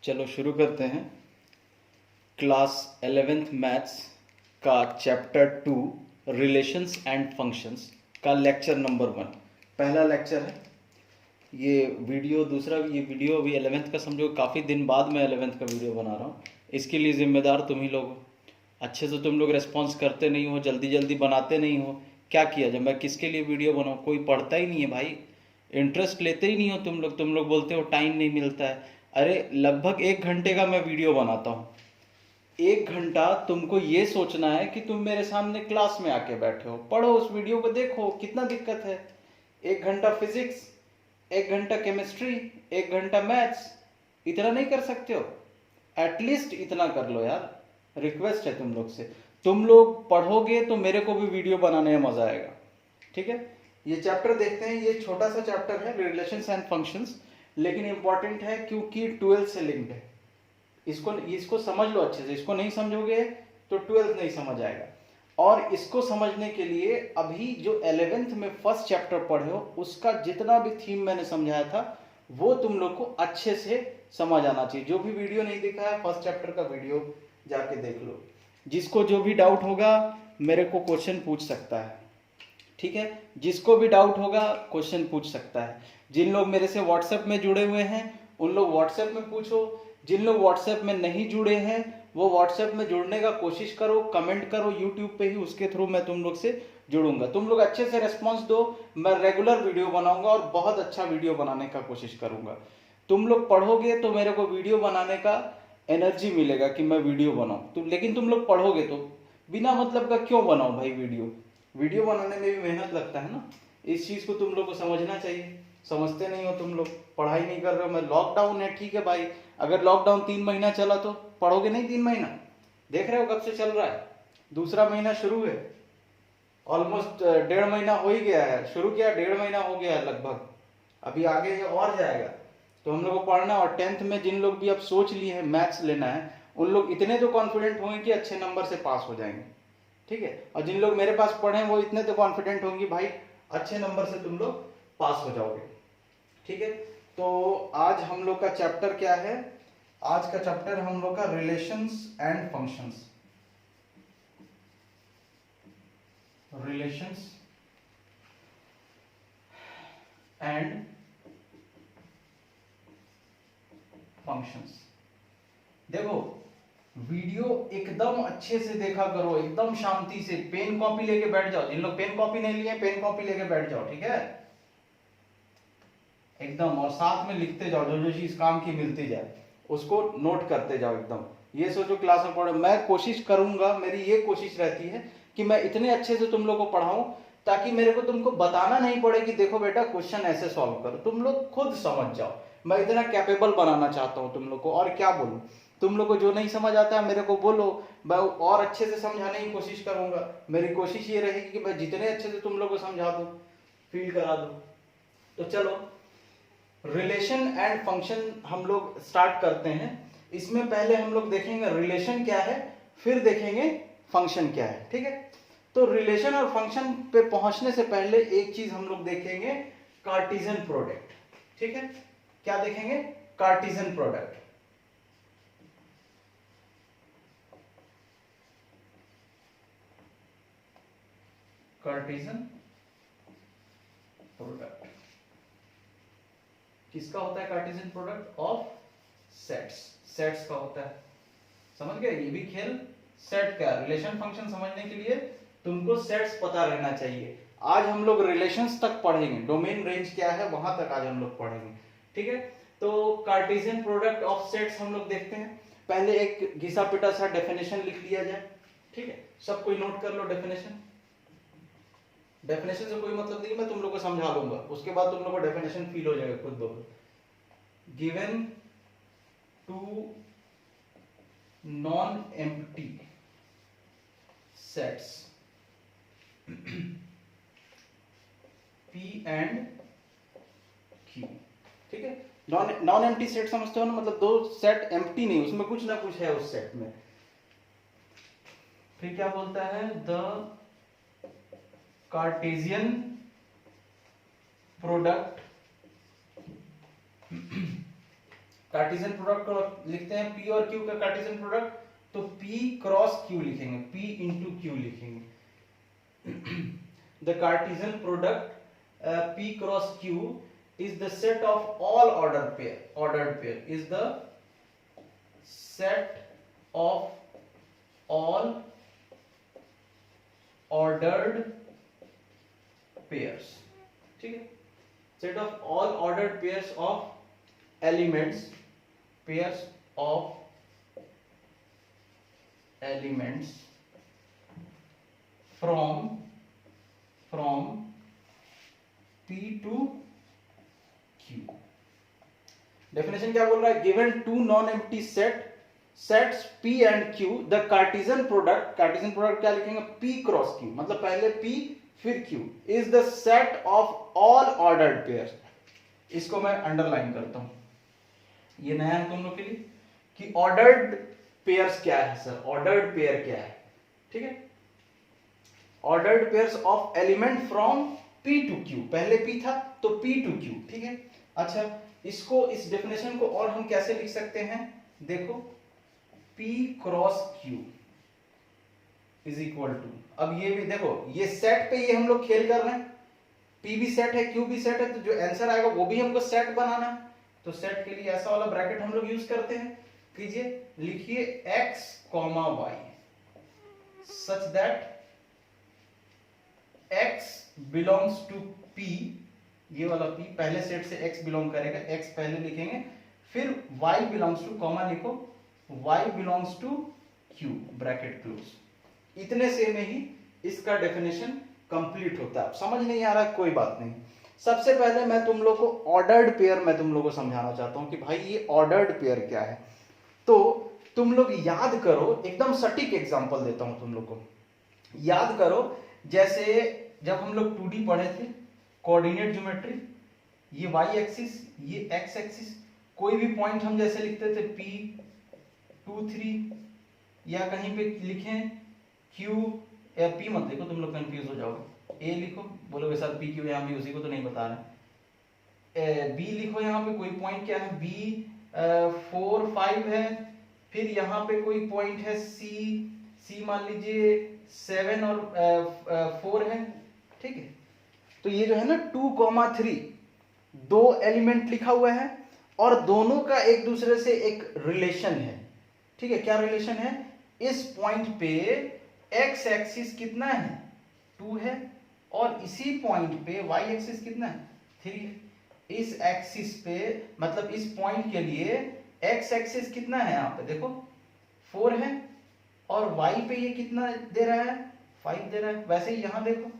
चलो शुरू करते हैं। क्लास 11th मैथ्स का चैप्टर 2 रिलेशंस एंड फंक्शंस का लेक्चर नंबर 1 पहला लेक्चर है। ये वीडियो दूसरा, ये वीडियो अभी 11th का समझो, काफ़ी दिन बाद मैं 11th का वीडियो बना रहा हूँ। इसके लिए ज़िम्मेदार तुम ही लोग हो। अच्छे से तुम लोग रेस्पॉन्स करते नहीं हो, जल्दी जल्दी बनाते नहीं हो। क्या किया जब मैं किसके लिए वीडियो बनाऊँ? कोई पढ़ता ही नहीं है भाई, इंटरेस्ट लेते ही नहीं हो तुम लोग बोलते हो टाइम नहीं मिलता है। अरे लगभग 1 घंटे का मैं वीडियो बनाता हूँ। 1 घंटा तुमको ये सोचना है कि तुम मेरे सामने क्लास में आके बैठे हो, पढ़ो उस वीडियो को, देखो कितना दिक्कत है। 1 घंटा फिजिक्स, 1 घंटा केमिस्ट्री, 1 घंटा मैथ्स, इतना नहीं कर सकते हो? एटलीस्ट इतना कर लो यार, रिक्वेस्ट है तुम लोग से। तुम लोग पढ़ोगे तो मेरे को भी वीडियो बनाने में मजा आएगा। ठीक है, ये चैप्टर देखते हैं। ये छोटा सा चैप्टर है, रिलेशंस एंड फंक्शंस, लेकिन इंपॉर्टेंट है क्योंकि 12th से लिंक्ड है। इसको समझ लो अच्छे से। इसको नहीं समझोगे तो 12th नहीं समझ आएगा। और इसको समझने के लिए अभी जो 11th में फर्स्ट चैप्टर पढ़े हो उसका जितना भी थीम मैंने समझाया था वो तुम लोग को अच्छे से समझ आना चाहिए। जो भी वीडियो नहीं देखा है फर्स्ट चैप्टर का वीडियो जाके देख लो। जिसको जो भी डाउट होगा मेरे को क्वेश्चन पूछ सकता है। ठीक है, जिसको भी डाउट होगा क्वेश्चन पूछ सकता है। जिन लोग मेरे से व्हाट्सएप में जुड़े हुए हैं उन लोग व्हाट्सएप में पूछो। जिन लोग व्हाट्सएप में नहीं जुड़े हैं वो व्हाट्सएप में जुड़ने का कोशिश करो, कमेंट करो यूट्यूब पे ही, उसके थ्रू मैं तुम लोग से जुड़ूंगा। तुम लोग अच्छे से रेस्पॉन्स दो, मैं रेगुलर वीडियो बनाऊंगा और बहुत अच्छा वीडियो बनाने का कोशिश करूंगा। तुम लोग पढ़ोगे तो मेरे को वीडियो बनाने का एनर्जी मिलेगा कि मैं वीडियो बनाऊं। लेकिन तुम लोग पढ़ोगे तो बिना मतलब का क्यों बनाऊं भाई वीडियो? वीडियो बनाने में भी मेहनत लगता है ना। इस चीज को तुम लोग को समझना चाहिए। समझते नहीं हो तुम लोग, पढ़ाई नहीं कर रहे हो। मैं लॉकडाउन है, ठीक है भाई, अगर लॉकडाउन 3 महीना चला तो पढ़ोगे नहीं 3 महीना? देख रहे हो कब से चल रहा है, दूसरा महीना शुरू है। ऑलमोस्ट 1.5 महीना हो ही गया है, शुरू किया 1.5 महीना हो गया है लगभग, अभी आगे ये और जाएगा। तो हम लोग को पढ़ना। और 10th में जिन लोग भी अब सोच लिए हैं मैथ्स लेना है उन लोग इतने तो कॉन्फिडेंट होंगे कि अच्छे नंबर से पास हो जाएंगे। ठीक है, और जिन लोग मेरे पास पढ़े वो इतने तो कॉन्फिडेंट होंगे भाई अच्छे नंबर से तुम लोग पास हो जाओगे। ठीक है, तो आज हम लोग का चैप्टर क्या है? आज का चैप्टर हम लोग का relations and functions. Relations and functions. देखो वीडियो एकदम अच्छे से देखा करो, एकदम शांति से। पेन कॉपी लेके बैठ जाओ। जिन लोग पेन कॉपी नहीं लिए पेन कॉपी लेके बैठ जाओ। ठीक है, एकदम। और साथ में लिखते जाओ, जो जो चीज काम की मिलती जाए उसको नोट करते जाओ एकदम। ये सोचो क्लास में पढ़ो। मैं कोशिश करूंगा, मेरी ये कोशिश रहती है कि मैं इतने अच्छे से तुम लोग को पढ़ाऊं ताकि मेरे को तुमको बताना नहीं पड़े कि देखो बेटा क्वेश्चन ऐसे सॉल्व करो, तुम लोग खुद समझ जाओ। मैं इतना कैपेबल बनाना चाहता हूं तुम लोग को। और क्या बोलूं, तुम लोग को जो नहीं समझ आता है मेरे को बोलो, मैं और अच्छे से समझाने की कोशिश करूंगा। मेरी कोशिश ये रहेगी कि मैं जितने अच्छे से तुम लोग को समझा दूं, फील करा दूं। तो चलो रिलेशन एंड फंक्शन हम लोग स्टार्ट करते हैं। इसमें पहले हम लोग देखेंगे रिलेशन क्या है, फिर देखेंगे फंक्शन क्या है। ठीक है, तो रिलेशन और फंक्शन पे पहुंचने से पहले एक चीज हम लोग देखेंगे, कार्टेशियन प्रोडक्ट। ठीक है, क्या देखेंगे? Cartesian product. कार्टेशियन प्रोडक्ट किसका होता है? Cartesian product of sets. Sets का होता है, समझ गए? ये भी खेल सेट का। रिलेशन फंक्शन समझने के लिए तुमको सेट्स पता रहना चाहिए। आज हम लोग रिलेशंस तक पढ़ेंगे, डोमेन रेंज क्या है वहां तक आज हम लोग पढ़ेंगे। ठीक है, तो कार्टेशियन प्रोडक्ट ऑफ सेट्स हम लोग देखते हैं। पहले एक घिसा पिटा सा डेफिनेशन लिख लिया जाए। ठीक है, सब कोई नोट कर लो डेफिनेशन। डेफिनेशन से कोई मतलब नहीं, मैं तुम लोग को समझा दूंगा, उसके बाद तुम लोग को डेफिनेशन फील हो जाएगा खुद ब खुद। Given two non-empty sets P and Q। ठीक है, नॉन एम्प्टी सेट समझते हो ना, मतलब दो सेट एम्प्टी नहीं, उसमें कुछ ना कुछ है उस सेट में। फिर क्या बोलता है? The Cartesian product Cartesian product को लिखते हैं P और Q का कार्टेशियन प्रोडक्ट, तो P क्रॉस Q लिखेंगे, P इंटू Q लिखेंगे। The Cartesian product P cross Q is the set of all ordered pair is the set of all ordered pairs, ठीक है, set of all ordered pairs of elements, pairs of elements from P to Q। Definition क्या बोल रहा है, given two non empty sets P and Q, the Cartesian product क्या लिखेंगे, P cross Q, मतलब पहले P फिर Q, is the set of all ordered pairs. इसको मैं अंडरलाइन करता हूं, ये नया है तुम लोग के लिए कि ऑर्डर्ड पेयर्स क्या है सर, ऑर्डर्ड पेयर क्या है, ठीक है, ordered pairs of element from P to Q, पहले P था तो P टू Q, ठीक है। अच्छा, इसको, इस डेफिनेशन को और हम कैसे लिख सकते हैं, देखो P cross Q is equal to, अब ये भी देखो, ये सेट पे ये हम लोग खेल कर रहे हैं, P भी सेट है Q भी सेट है, तो जो आंसर आएगा वो भी हमको सेट बनाना है, तो सेट के लिए ऐसा वाला ब्रैकेट हम लोग यूज करते हैं, कीजिए, लिखिए x, y such that x belongs to P, ये वाला P पहले सेट से x बिलोंग करेगा, x पहले लिखेंगे, फिर y बिलोंग्स टू, कॉमा लिखो, y belongs to Q, bracket close. इतने से में ही इसका डेफिनेशन कंप्लीट होता है। समझ नहीं आ रहा, कोई बात नहीं। सबसे पहले मैं तुम लोग को ऑर्डर्ड पेयर मैं तुम लोग को समझाना चाहता हूं कि भाई ये ऑर्डर्ड पेयर क्या है। तो तुम लोग याद करो, एकदम सटीक एग्जांपल देता हूं तुम लोग को, याद करो जैसे जब हम लोग 2D पढ़े थे, कोऑर्डिनेट ज्योमेट्री, ये y एक्सिस, ये x एक्सिस, कोई भी पॉइंट हम जैसे लिखते थे P 2 3, या कहीं पे लिखें Q, P मत लिखो तुम लोग कंफ्यूज हो जाओगे, A लिखो, बोलोगे सर P Q यहाँ भी उसी को तो नहीं बता रहे, B लिखो, यहाँ पे कोई पॉइंट क्या है, B 4 5 है, फिर यहाँ पे कोई पॉइंट है C मान लीजिए 7 और 4 है, ठीक है। तो ये जो है ना 2,3 दो एलिमेंट लिखा हुआ है और दोनों का एक दूसरे से एक रिलेशन है, ठीक है। क्या रिलेशन है, इस पॉइंट पे x एक्सिस कितना है 2 है, और इसी पॉइंट पे y एक्सिस कितना है 3 है। इस एक्सिस पे, मतलब इस पॉइंट के लिए x एक्सिस कितना है, यहाँ पे देखो 4 है, और y पे ये कितना दे रहा है 5 दे रहा है। वैसे ही यहाँ देखो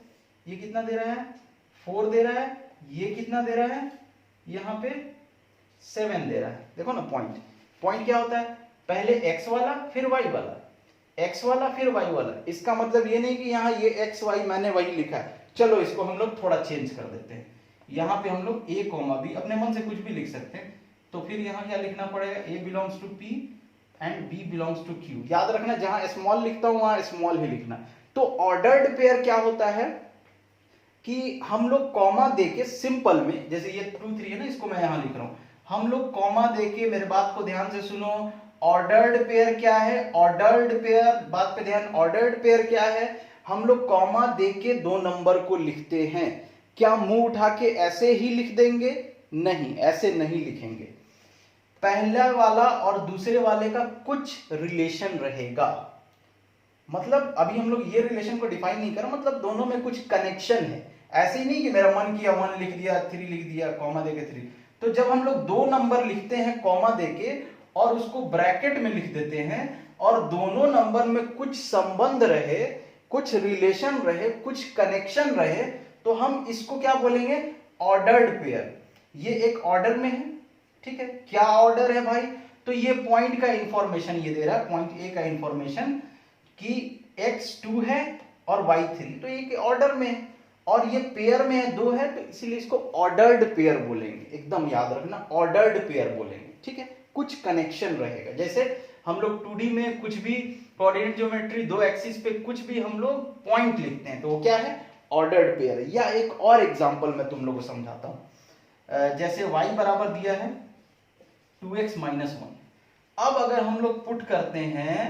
ये कितना दे रहा है 4 दे रहा है, ये कितना दे रहा है यहाँ पे 7 दे रहा है। देखो ना, पॉइंट क्या होता है, पहले x वाला फिर y वाला, x वाला फिर y वाला। इसका मतलब ये नहीं कि यहाँ ये x y मैंने वही लिखा है। चलो इसको हम लोग थोड़ा चेंज कर देते हैं, यहाँ पे हम लोग a, b, अपने मन से कुछ भी लिख सकते हैं। तो फिर यहाँ क्या लिखना पड़ेगा, a belongs to P and B belongs to Q। याद रखना, जहां स्मॉल लिखता हूं वहां स्मॉल ही लिखना। तो ऑर्डर्ड पेयर क्या होता है कि हम लोग कॉमा देके सिंपल में, जैसे ये 2 3 है ना, इसको मैं यहां लिख रहा हूं, हम लोग कॉमा देके, मेरे बात को ध्यान से सुनो, ऑर्डर्ड पेयर क्या है, ऑर्डर्ड पेयर, बात पे ध्यान, ऑर्डर्ड पेयर क्या है, हम लोग कॉमा देके 2 नंबर को लिखते हैं। क्या मुंह उठा के ऐसे ही लिख देंगे, नहीं, ऐसे नहीं लिखेंगे। पहला वाला और दूसरे वाले का कुछ रिलेशन रहेगा, मतलब अभी हम लोग ये रिलेशन को डिफाइन नहीं कर, मतलब दोनों में कुछ कनेक्शन है। ऐसे ही नहीं कि मेरा मन किया 1 लिख दिया, 3 लिख दिया, कॉमा देके 3। तो जब हम लोग 2 नंबर लिखते हैं कॉमा देके और उसको ब्रैकेट में लिख देते हैं, और दोनों नंबर में कुछ संबंध रहे, कुछ रिलेशन रहे, कुछ कनेक्शन रहे, तो हम इसको क्या बोलेंगे, ऑर्डर्ड पेयर। ये एक ऑर्डर में है, ठीक है। क्या ऑर्डर है भाई, तो ये पॉइंट का इंफॉर्मेशन ये दे रहा है, पॉइंट ए का इंफॉर्मेशन कि x 2 है और y 3, तो ये ऑर्डर में है, और ये पेयर में है 2 है, तो इसीलिए इसको ऑर्डर्ड पेयर बोलेंगे। एकदम याद रखना, ऑर्डर्ड पेयर बोलेंगे, ठीक है। कुछ कनेक्शन रहेगा, जैसे हम लोग 2D में कुछ भी कोऑर्डिनेट ज्योमेट्री 2 एक्सिस पे कुछ भी हम लोग पॉइंट लिखते हैं, तो वो क्या है, ऑर्डर्ड पेयर। या एक और एग्जांपल मैं तुम लोगों को समझाता हूं, जैसे y बराबर दिया है 2x माइनस 1। अब अगर हम लोग पुट करते हैं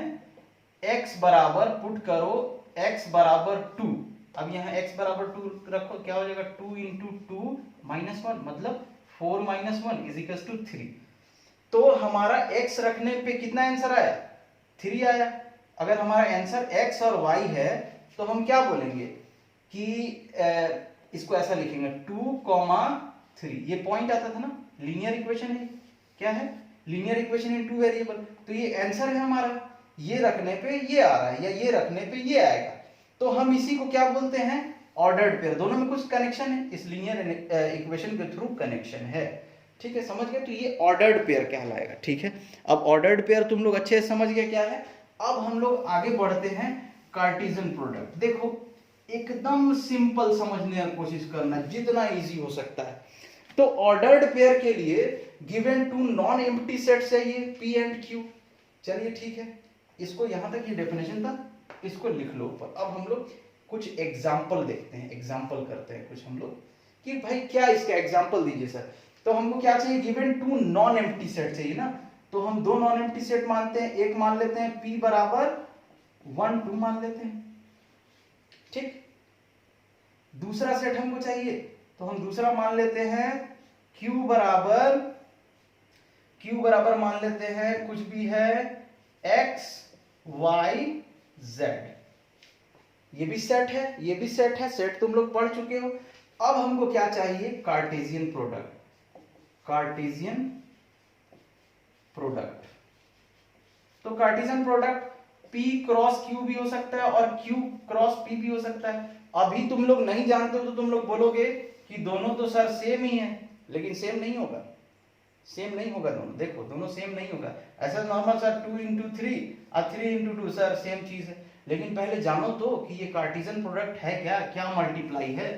x बराबर, पुट करो x बराबर 2, अब यहाँ x बराबर 2 रखो, क्या हो जाएगा 2 इंटू 2 माइनस 1, मतलब 4 माइनस 1 इज इक्वल टू 3। तो हमारा x रखने पे कितना आंसर आया, 3 आया। अगर हमारा आंसर x और y है तो हम क्या बोलेंगे कि इसको ऐसा लिखेंगे 2, 3, ये पॉइंट आता था ना, लीनियर इक्वेशन है, क्या है, लीनियर इक्वेशन इन 2 वेरिएबल। तो ये आंसर है हमारा, ये रखने पे ये आ रहा है या ये रखने पे ये आएगा, तो हम इसी को क्या बोलते हैं, ऑर्डर्ड पेयर। दोनों में कुछ कनेक्शन है, इस लीनियर इक्वेशन के थ्रू कनेक्शन है, ठीक है, समझ गए, तो ये ऑर्डर्ड पेयर कहलाएगा, ठीक है। अब ऑर्डर्ड पेयर तुम लोग अच्छे से समझ गए क्या है। अब हम लोग आगे बढ़ते हैं कार्टेशियन प्रोडक्ट। देखो एकदम सिंपल समझने की कोशिश करना, जितना इजी हो सकता है। तो ऑर्डर्ड पेयर के लिए given two non empty set चाहिए P एंड Q। चलिए ठीक है, इसको यहां तक ये डेफिनेशन था, इसको लिख लो ऊपर। अब हम लोग कुछ एग्जाम्पल देखते हैं, एग्जाम्पल करते हैं कुछ हम लोग कि भाई क्या इसका एग्जाम्पल दीजिए सर। तो हमको क्या चाहिए, given two non empty set चाहिए ना, तो हम दो नॉन एम्प्टी सेट मानते हैं। एक मान लेते हैं P बराबर 1 2 मान लेते हैं, ठीक। दूसरा सेट हमको चाहिए, तो हम दूसरा मान लेते हैं Q बराबर मान लेते हैं कुछ भी है X Y Z। ये भी सेट है, ये भी सेट है, सेट तुम लोग पढ़ चुके हो। अब हमको क्या चाहिए, कार्टेशियन प्रोडक्ट। कार्टेशियन प्रोडक्ट, तो Cartesian product P cross Q भी हो सकता है और Q क्रॉस P भी हो सकता है। अभी तुम लोग नहीं जानते हो तो तुम लोग बोलोगे कि दोनों तो सर सेम ही है, लेकिन सेम नहीं होगा, सेम नहीं होगा दोनों। देखो दोनों सेम नहीं होगा, ऐसा नॉर्मल सर 2 इंटू 3 और 3 इंटू 2 सर सेम चीज है, लेकिन पहले जानो तो कि ये कार्टेशियन प्रोडक्ट है क्या, क्या मल्टीप्लाई है,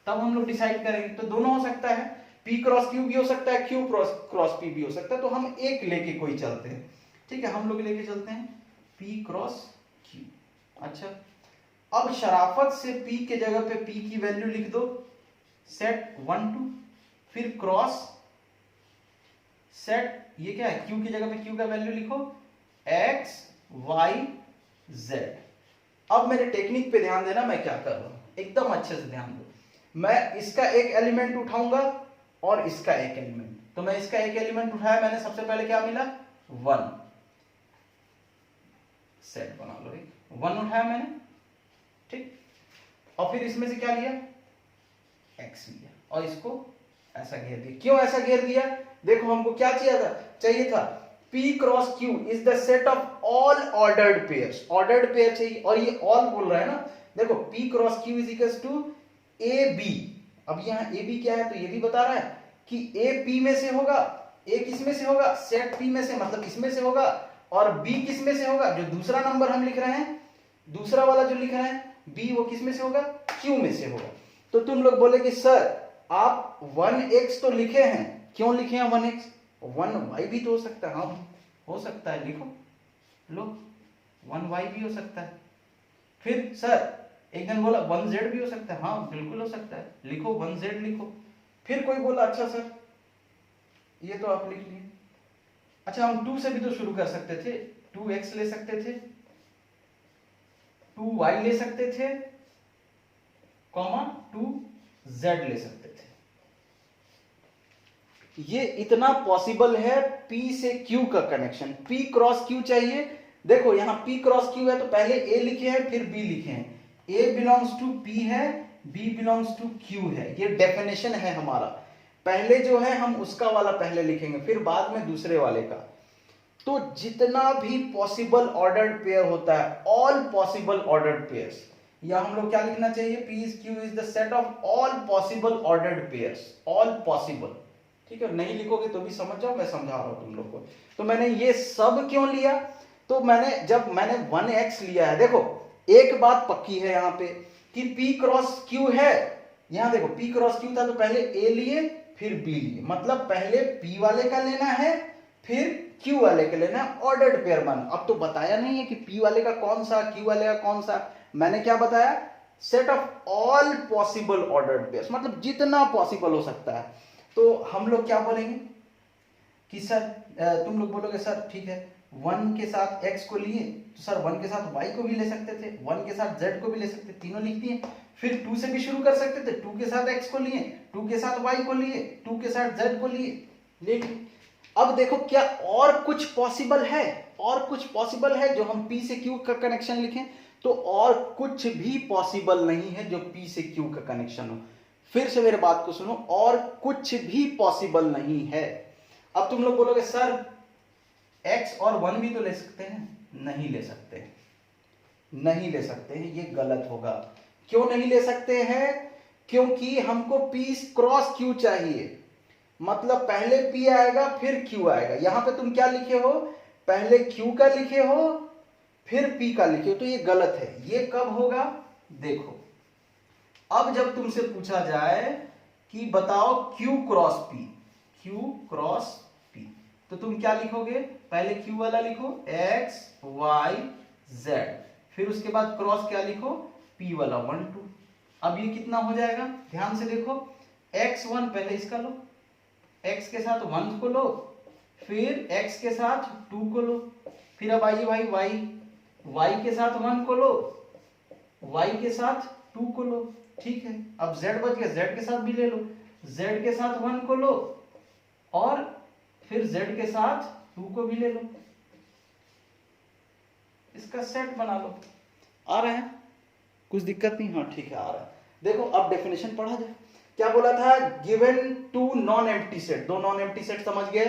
तब हम लोग डिसाइड करेंगे। तो दोनों हो सकता है, P क्रॉस Q भी हो सकता है, Q क्रॉस P भी हो सकता है। तो हम एक लेके कोई चलते हैं, ठीक है, हम लोग लेके चलते हैं P क्रॉस Q। अच्छा, अब शराफत से P के जगह पे P की वैल्यू लिख दो, सेट 1 2, फिर क्रॉस सेट, ये क्या है, Q की जगह पे Q का वैल्यू लिखो X Y Z। अब मेरे टेक्निक पे ध्यान देना, मैं क्या कर रहा हूं, एकदम अच्छे से ध्यान दो। मैं इसका एक एलिमेंट उठाऊंगा और इसका एक एलिमेंट, तो मैं इसका एक एलिमेंट उठाया, मैंने सबसे पहले क्या मिला 1, सेट बना लो, 1 उठाया मैंने, ठीक। और फिर इसमें से क्या लिया, x लिया और इसको ऐसा घेर दिया। क्यों ऐसा घेर दिया, देखो हमको क्या चाहिए था P cross Q is the set of all ordered pairs. Ordered pair चाहिए और ये ऑल बोल रहा है ना, देखो P cross Q is equal to AB। अब यहाँ AB क्या है, तो ये भी बता रहा है कि A P में से होगा, A किस में से होगा, सेट P में से, मतलब इसमें से होगा, और B किस में से होगा, जो दूसरा नंबर हम लिख रहे हैं, दूसरा वाला जो लिख रहे हैं B, वो किस में से होगा, Q में से होगा। तो तुम लोग बोले कि सर आप 1x तो लिखे हैं, क्यों लिखे हैं 1x, 1y भी तो हो सकता है। हाँ हो सकता है, लिखो लो 1y भी हो सकता है। फिर सर एक जन बोला 1z भी हो सकता है, हाँ बिल्कुल हो सकता है, लिखो 1z लिखो। फिर कोई बोला अच्छा सर ये तो आप लिख लिए, अच्छा हम 2 से भी तो शुरू कर सकते थे, 2x ले सकते थे, 2y ले सकते थे, कॉमा 2z ले सकते थे। ये इतना पॉसिबल है P से Q का कनेक्शन। P क्रॉस Q चाहिए, देखो यहां P क्रॉस Q है तो पहले A लिखे हैं फिर B लिखे हैं, A बिलोंग्स टू P है, B बिलोंग्स टू Q है, ये डेफिनेशन है हमारा। पहले जो है हम उसका वाला पहले लिखेंगे, फिर बाद में दूसरे वाले का। तो जितना भी पॉसिबल ऑर्डर्ड पेयर होता है, ऑल पॉसिबल ऑर्डर्ड पेयर्स, या हम लोग क्या लिखना चाहिए, P is Q is the set of all possible ordered pairs, all possible, ठीक है। नहीं लिखोगे तो भी समझ जाओ, मैं समझा रहा हूं तुम लोग को। तो मैंने ये सब क्यों लिया, तो जब मैंने 1x लिया है, देखो एक बात पक्की है यहाँ पे कि P क्रॉस Q है, यहाँ देखो P क्रॉस Q था तो पहले A लिए फिर B लिए, मतलब पहले P वाले का लेना है फिर Q वाले का लेना है, ऑर्डर्ड पेयर बन। अब तो बताया नहीं है कि P वाले का कौन सा, Q वाले का कौन सा, मैंने क्या बताया, set of all possible ordered pairs, मतलब जितना पॉसिबल हो सकता है। तो हम लोग क्या बोलेंगे कि सर तुम लोग बोलोगे सर ठीक है 1 के साथ x को लिए तो सर 1 के साथ y को भी ले सकते थे, 1 के साथ z को भी ले सकते, तीनों लिख दिए। फिर 2 से भी शुरू कर सकते थे, 2 के साथ x को लिए, 2 के साथ y को लिए, 2 के साथ z को लिए, ले लिए। अब देखो क्या और कुछ पॉसिबल है, और कुछ पॉसिबल है जो हम p से q का कनेक्शन लिखें? तो और कुछ भी पॉसिबल नहीं है जो p से q का कनेक्शन हो। फिर से मेरे बात को सुनो, और कुछ भी पॉसिबल नहीं है। अब तुम लोग बोलोगे सर x और 1 भी तो ले सकते हैं, नहीं ले सकते, नहीं ले सकते हैं, ये गलत होगा। क्यों नहीं ले सकते हैं? क्योंकि हमको p क्रॉस q चाहिए, मतलब पहले p आएगा फिर q आएगा। यहां पे तुम क्या लिखे हो, पहले q का लिखे हो फिर p का लिखे हो, तो ये गलत है। ये कब होगा देखो, अब जब तुमसे पूछा जाए कि बताओ q cross p, q cross p, तो तुम क्या लिखोगे, पहले q वाला लिखो x y z, फिर उसके बाद क्रॉस क्या लिखो p वाला 1 2। अब ये कितना हो जाएगा, ध्यान से देखो, x1 पहले इसका लो, x के साथ 1 को लो, फिर x के साथ 2 को लो, फिर अब आइए भाई y के साथ 1 को लो, y के साथ 2 को लो, ठीक है। अब z बच गया, z के साथ भी ले लो, z के साथ 1 को लो और फिर z के साथ 2 को भी ले लो, इसका सेट बना लो। आ रहा है, कुछ दिक्कत नहीं? हाँ ठीक है, आ रहा है। देखो अब डेफिनेशन पढ़ा जाए। क्या बोला था, given two non empty set, दो नॉन एम्प्टी सेट समझ गए।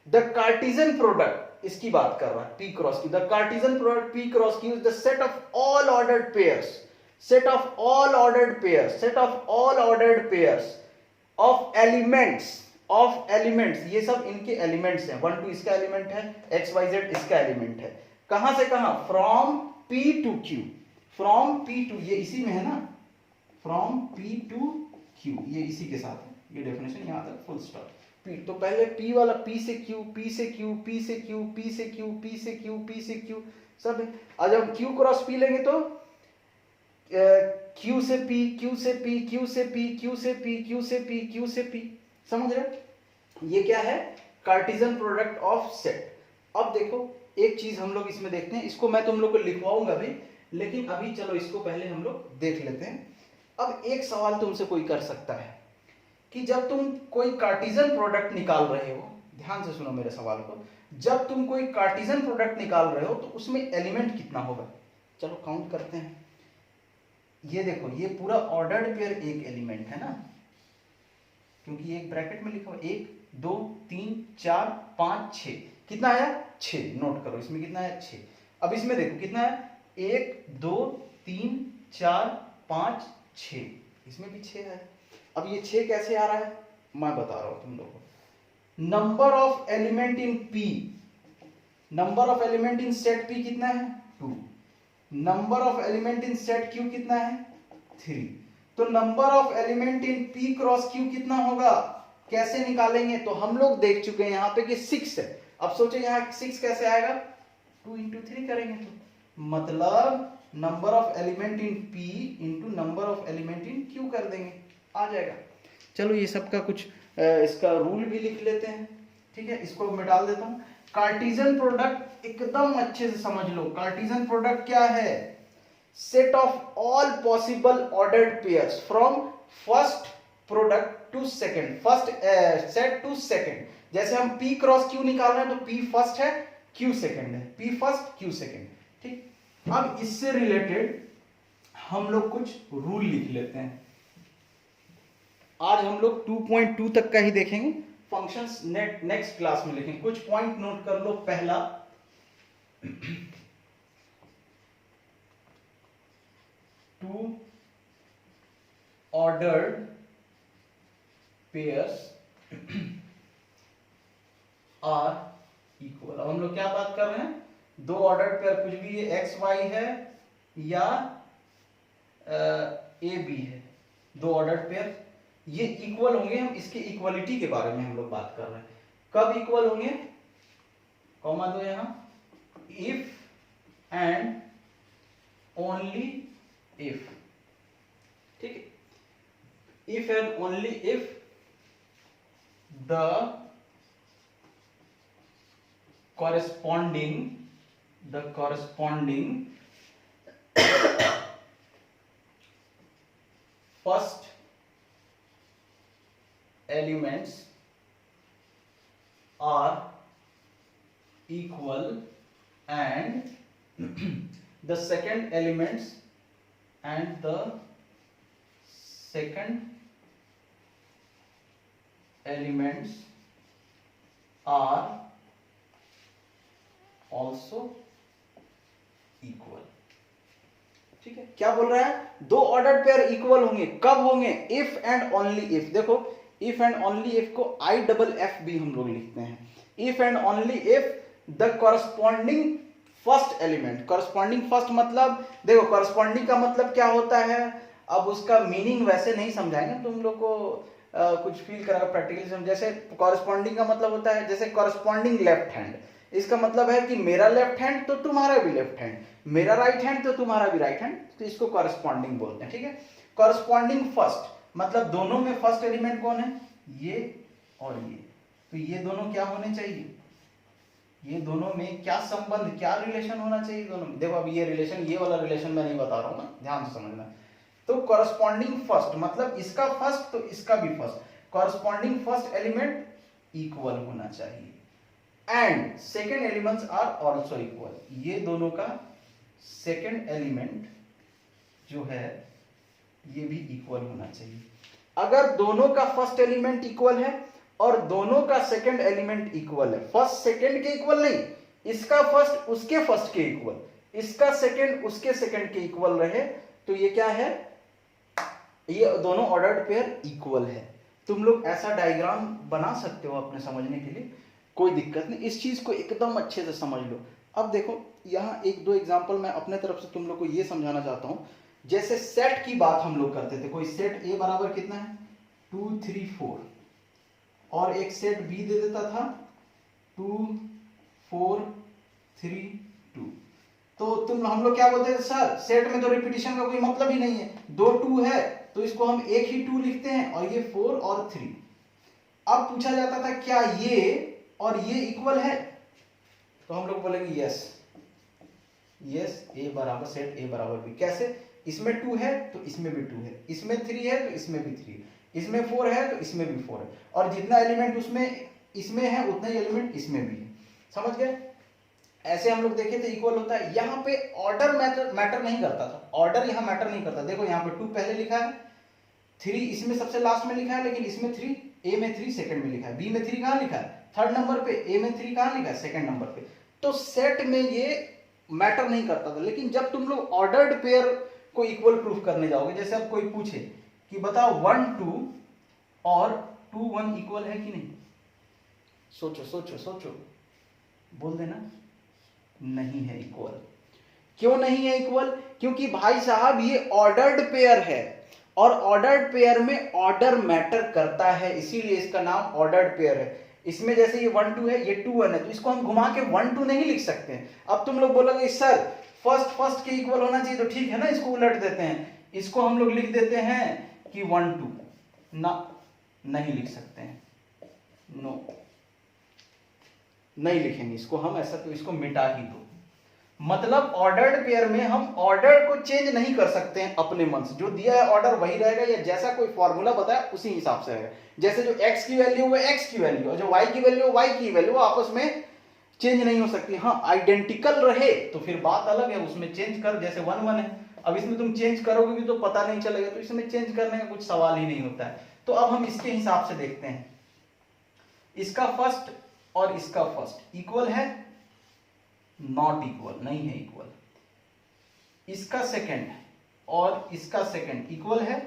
द कार्टेशियन प्रोडक्ट, इसकी बात कर रहा है p cross q, the Cartesian product p cross q is the set of all ordered pairs, set of all ordered pairs, set of all ordered pairs of elements, ये सब इनके elements हैं। 1 2 इसका एलिमेंट है, x y z इसका element है। कहां से कहां, from p to q, from p to, ये इसी में है ना, फ्रॉम p टू q, ये इसी के साथ है, ये डेफिनेशन यहां तक फुल स्टॉप। p तो पहले p वाला p से q, p से q, p से q, p से q, p से q, p से q सब है। और जब q क्रॉस p लेंगे तो q से p, q से p, q से p, q से p, q से p, q से p, समझ रहे? ये क्या है, कार्टेशियन प्रोडक्ट ऑफ सेट। अब देखो एक चीज हम लोग इसमें देखते हैं, इसको मैं तुम लोग को लिखवाऊंगा भी, लेकिन अभी चलो इसको पहले हम लोग देख लेते हैं। अब एक सवाल तुमसे कोई कर सकता है कि जब तुम कोई कार्टेशियन प्रोडक्ट निकाल रहे हो, ध्यान से सुनो मेरे सवाल को, जब तुम कोई कार्टेशियन प्रोडक्ट निकाल रहे हो तो उसमें एलिमेंट कितना होगा? चलो काउंट करते हैं। ये देखो, ये पूरा ऑर्डर्ड पेयर एक एलिमेंट है ना, क्योंकि एक ब्रैकेट में लिखा हुआ 1 2 3 4 5 6, कितना आया 6, नोट करो इसमें कितना है 6। अब इसमें देखो कितना है 1 2 3 4 5 6, इसमें भी 6 है। अब ये 6 कैसे आ रहा है, मैं बता रहा हूं तुम लोगों को। Number of element in p, number of element in set p कितना है 2, number of element in set q कितना है 3, तो number of element in p cross q कितना होगा, कैसे निकालेंगे? तो हम लोग देख चुके हैं यहाँ पे कि 6 है। अब सोचो यहाँ 6 कैसे आएगा, 2 into 3 करेंगे तो मतलब number of element in p into number of element in q कर देंगे, आ जाएगा। चलो ये सब का कुछ इसका रूल भी लिख लेते हैं, ठीक है, इसको मैं डाल देता हूं। कार्टेशियन प्रोडक्ट एकदम अच्छे से समझ लो, कार्टेशियन प्रोडक्ट क्या है, set of all possible ordered pairs from first product to second, first set to second. जैसे हम p क्रॉस q निकाल रहे हैं तो p फर्स्ट है q सेकंड है, p फर्स्ट q सेकंड, ठीक। अब इससे रिलेटेड हम लोग कुछ रूल लिख लेते हैं। आज हम लोग 2.2 तक का ही देखेंगे, फंक्शंस नेक्स्ट क्लास में लिखेंगे। कुछ पॉइंट नोट कर लो। पहला, two ordered pairs are equal. अब हम लोग क्या बात कर रहे हैं, दो ऑर्डर्ड पेयर, कुछ भी ये एक्स वाई है या ए बी है, दो ऑर्डर्ड पेयर, ये इक्वल होंगे। हम इसके इक्वलिटी के बारे में हम लोग बात कर रहे हैं। कब इक्वल होंगे, कॉमा दो यहां, इफ एंड ओनली इफ, ठीक है, if and only if the corresponding first elements are equal and the second elements are also equal। ठीक है, क्या बोल रहा है? दो ऑर्डर्ड पेयर इक्वल होंगे, कब होंगे? If and only if. देखो, इफ एंड ओनली इफ को IFF भी हम लोग लिखते हैं। If and only if the corresponding first element. Corresponding first मतलब, देखो कॉरस्पॉन्डिंग का मतलब क्या होता है, अब उसका मीनिंग वैसे नहीं समझाएंगे, तुम लोग को कुछ फील कराओ प्रैक्टिकली समझ। जैसे कॉरस्पॉन्डिंग का मतलब होता है, जैसे कॉरस्पॉन्डिंग लेफ्ट हैंड, इसका मतलब है कि मेरा लेफ्ट हैंड तो तुम्हारा भी लेफ्ट हैंड, मेरा राइट हैंड तो तुम्हारा भी राइट हैंड, तो इसको कॉरस्पॉन्डिंग बोलते हैं। ठीक है, कॉरस्पॉन्डिंग फर्स्ट मतलब दोनों में फर्स्ट एलिमेंट कौन है? ये और ये, तो ये दोनों क्या होने चाहिए? ये दोनों में क्या संबंध, क्या रिलेशन होना चाहिए दोनों में? देखो अब ये रिलेशन, ये वाला रिलेशन मैं नहीं बता रहा हूं ना, ध्यान से समझना। तो कॉरस्पॉन्डिंग फर्स्ट मतलब इसका फर्स्ट तो इसका भी first, corresponding first element equal होना चाहिए and second elements are also equal. ये दोनों का सेकेंड एलिमेंट जो है ये भी इक्वल होना चाहिए। अगर दोनों का फर्स्ट एलिमेंट इक्वल है और दोनों का सेकेंड एलिमेंट इक्वल है, फर्स्ट सेकेंड के इक्वल नहीं, इसका फर्स्ट उसके फर्स्ट के इक्वल, इसका सेकेंड उसके सेकेंड के इक्वल रहे, तो ये क्या है? ये दोनों ऑर्डर्ड पेयर इक्वल है। तुम लोग ऐसा डायग्राम बना सकते हो अपने समझने के लिए, कोई दिक्कत नहीं, इस चीज को एकदम अच्छे से समझ लो। अब देखो यहाँ एक दो एग्जांपल मैं अपने तरफ से तुम लोग को ये समझाना चाहता हूं। जैसे सेट की बात हम लोग करते थे, कोई सेट A बराबर कितना है? 2 3 4, और एक सेट B दे देता था 2 4 3 2। तो हम लोग क्या बोलते थे? सर सेट में तो रिपीटिशन का कोई मतलब ही नहीं है, दो 2 है तो इसको हम एक ही 2 लिखते हैं, और ये 4 और 3। अब पूछा जाता था क्या ये और ये इक्वल है? तो हम लोग बोलेंगे यस, A बराबर सेट A बराबर B। कैसे? इसमें 2 है तो इसमें भी 2 है, इसमें 3 है तो इसमें भी 3 है, इसमें 4 है तो इसमें भी 4 है, और जितना एलिमेंट इसमें है उतना ही एलिमेंट इसमें भी है। समझ गए? ऐसे हम लोग देखे थे इक्वल होता है। यहाँ पे ऑर्डर मैटर नहीं करता था, ऑर्डर यहाँ मैटर नहीं करता। देखो यहाँ पे 2 पहले लिखा है, 3 इसमें सबसे लास्ट में लिखा है, लेकिन इसमें 3, A में 3 सेकंड में लिखा है, B में 3 कहाँ लिखा है? थर्ड नंबर पे। A में 3 कहाँ लिखा है? सेकंड नंबर पे। तो सेट में ये मैटर नहीं करता था। लेकिन जब तुम लोग ऑर्डर्ड पेयर को इक्वल प्रूफ करने जाओगे, जैसे अब कोई पूछे कि बताओ 1 2 और 2 1 इक्वल है कि नहीं? सोचो सोचो सोचो, बोल देना नहीं है इक्वल। क्यों नहीं है इक्वल? क्योंकि भाई साहब ये ऑर्डर्ड पेयर है, और ऑर्डर्ड पेयर में ऑर्डर मैटर करता है, इसीलिए इसका नाम ऑर्डर्ड पेयर है। इसमें जैसे ये 1 2 है, ये 2 1 है, तो इसको हम घुमा के 1 2 नहीं लिख सकते हैं। अब तुम लोग बोलोगे सर फर्स्ट के इक्वल होना चाहिए, तो ठीक है ना, इसको उलट देते हैं, इसको हम लोग लिख देते हैं कि 1 2 ना, नहीं लिख सकते हैं, नो नहीं लिखेंगे इसको हम ऐसा, तो इसको मिटा ही दो। मतलब ऑर्डर्ड पेयर में हम ऑर्डर को चेंज नहीं कर सकते हैं अपने मन से, जो दिया है ऑर्डर वही रहेगा, या जैसा कोई फॉर्मूला बताया उसी हिसाब से रहेगा। जैसे जो x की वैल्यू है x की वैल्यू, और जो y की वैल्यू है y की वैल्यू, आपस में चेंज नहीं हो सकती। हाँ आइडेंटिकल रहे तो फिर बात अलग है, उसमें चेंज कर, जैसे 1 1 है, अब इसमें तुम चेंज करोगे भी तो पता नहीं चलेगा, तो इसमें चेंज करने का कुछ सवाल ही नहीं होता है। तो अब हम इसके हिसाब से देखते हैं, इसका फर्स्ट और इसका फर्स्ट इक्वल है? नॉट इक्वल, नहीं है इक्वल। इसका सेकंड और इसका सेकंड इक्वल है?